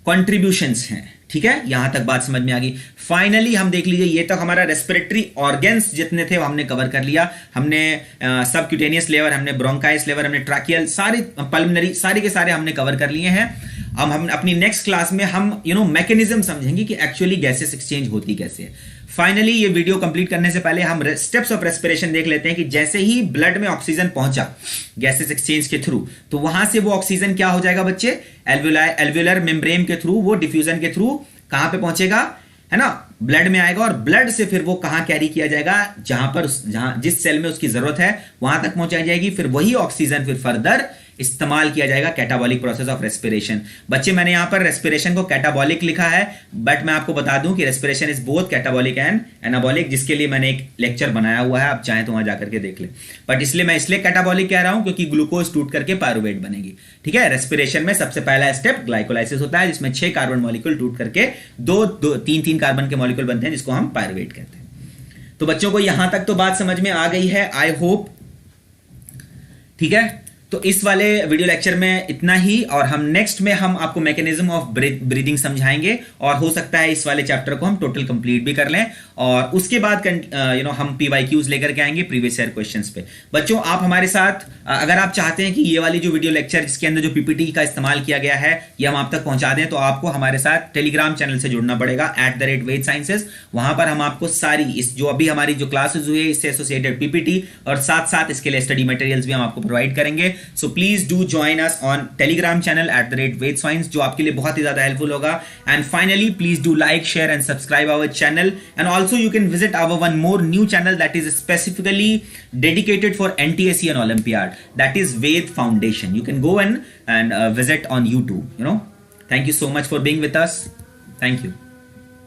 कॉन्ट्रीब्यूशंस हैं, ठीक है। यहां तक बात समझ में आ गई। फाइनली हम देख लीजिए, ये तक हमारा रेस्पिरेटरी ऑर्गन्स जितने थे वो हमने कवर कर लिया। हमने सबक्यूटेनियस लेवल, हमने ब्रोंकाइस लेवल, हमने ट्रैकियल, सारे पल्मनरी, सारे के सारे हमने कवर कर लिए हैं। अब हम अपनी नेक्स्ट क्लास में हम मैकेनिज्म समझेंगे कि एक्चुअली गैसेस एक्सचेंज होती कैसे है। फाइनली ये वीडियो कंप्लीट करने से पहले हम स्टेप्स ऑफ रेस्पिरेशन देख लेते हैं कि जैसे ही ब्लड में ऑक्सीजन पहुंचा गैसेस एक्सचेंज के थ्रू, तो वहां से वो ऑक्सीजन क्या हो जाएगा बच्चे, एल्वुलर मेम्ब्रेन के थ्रू, वो डिफ्यूजन के थ्रू कहां पे पहुंचेगा, है ना, ब्लड में आएगा। और ब्लड से फिर वो कहां कैरी किया जाएगा, जहां जिस सेल में उसकी जरूरत है वहां तक पहुंचाई जाएगी। फिर वही ऑक्सीजन फिर फर्दर इस्तेमाल किया जाएगा कैटाबॉलिक प्रोसेस ऑफ रेस्पिरेशन। बच्चे मैंने यहां पर रेस्पिरेशन को कैटाबॉलिक लिखा है, बट मैं आपको बता दूं कि respiration is both catabolic and anabolic, जिसके लिए मैंने एक लेक्चर बनाया हुआ है, आप चाहें तो वहां जाकर के देख ले। बट मैं इसलिए कैटाबॉलिक कह रहा हूं क्योंकि ग्लूकोज टूट करके पायरुवेट बनेगी, ठीक है। रेस्पिरेशन में सबसे पहला स्टेप ग्लाइकोलाइसिस होता है, जिसमें 6 कार्बन मॉलिक्यूल टूट करके 3 कार्बन के मॉलिक्यूल बनते हैं, जिसको हम पायरुवेट कहते हैं। तो बच्चों को यहां तक तो बात समझ में आ गई है, आई होप, ठीक है। तो इस वाले वीडियो लेक्चर में इतना ही, और हम नेक्स्ट में हम आपको मैकेनिज्म ऑफ ब्रीदिंग समझाएंगे, और हो सकता है इस वाले चैप्टर को हम टोटल कंप्लीट भी कर लें, और उसके बाद हम PYQs लेकर के आएंगे प्रीवियस ईयर क्वेश्चंस पे। बच्चों आप हमारे साथ, अगर आप चाहते हैं कि ये वाली जो वीडियो लेक्चर जिसके अंदर जो PPT का इस्तेमाल किया गया है ये हम आप तक पहुंचा दें, तो आपको हमारे साथ टेलीग्राम चैनल से जुड़ना पड़ेगा @VedSciences। वहां पर हम आपको सारी इस जो अभी हमारी जो क्लासेस हुई है इससे एसोसिएटेड PPT और साथ साथ इसके लिए स्टडी मटेरियल्स भी हम आपको प्रोवाइड करेंगे। So please do join us on Telegram channel @VedScience, जो आपके लिए बहुत ही ज्यादा हेल्पफुल होगा। And finally please do like, share and subscribe our channel, and also you can visit our one more new channel that is specifically dedicated for NTSE and Olympiad, that is Ved Foundation. You can go and visit on YouTube. Thank you so much for being with us. Thank you.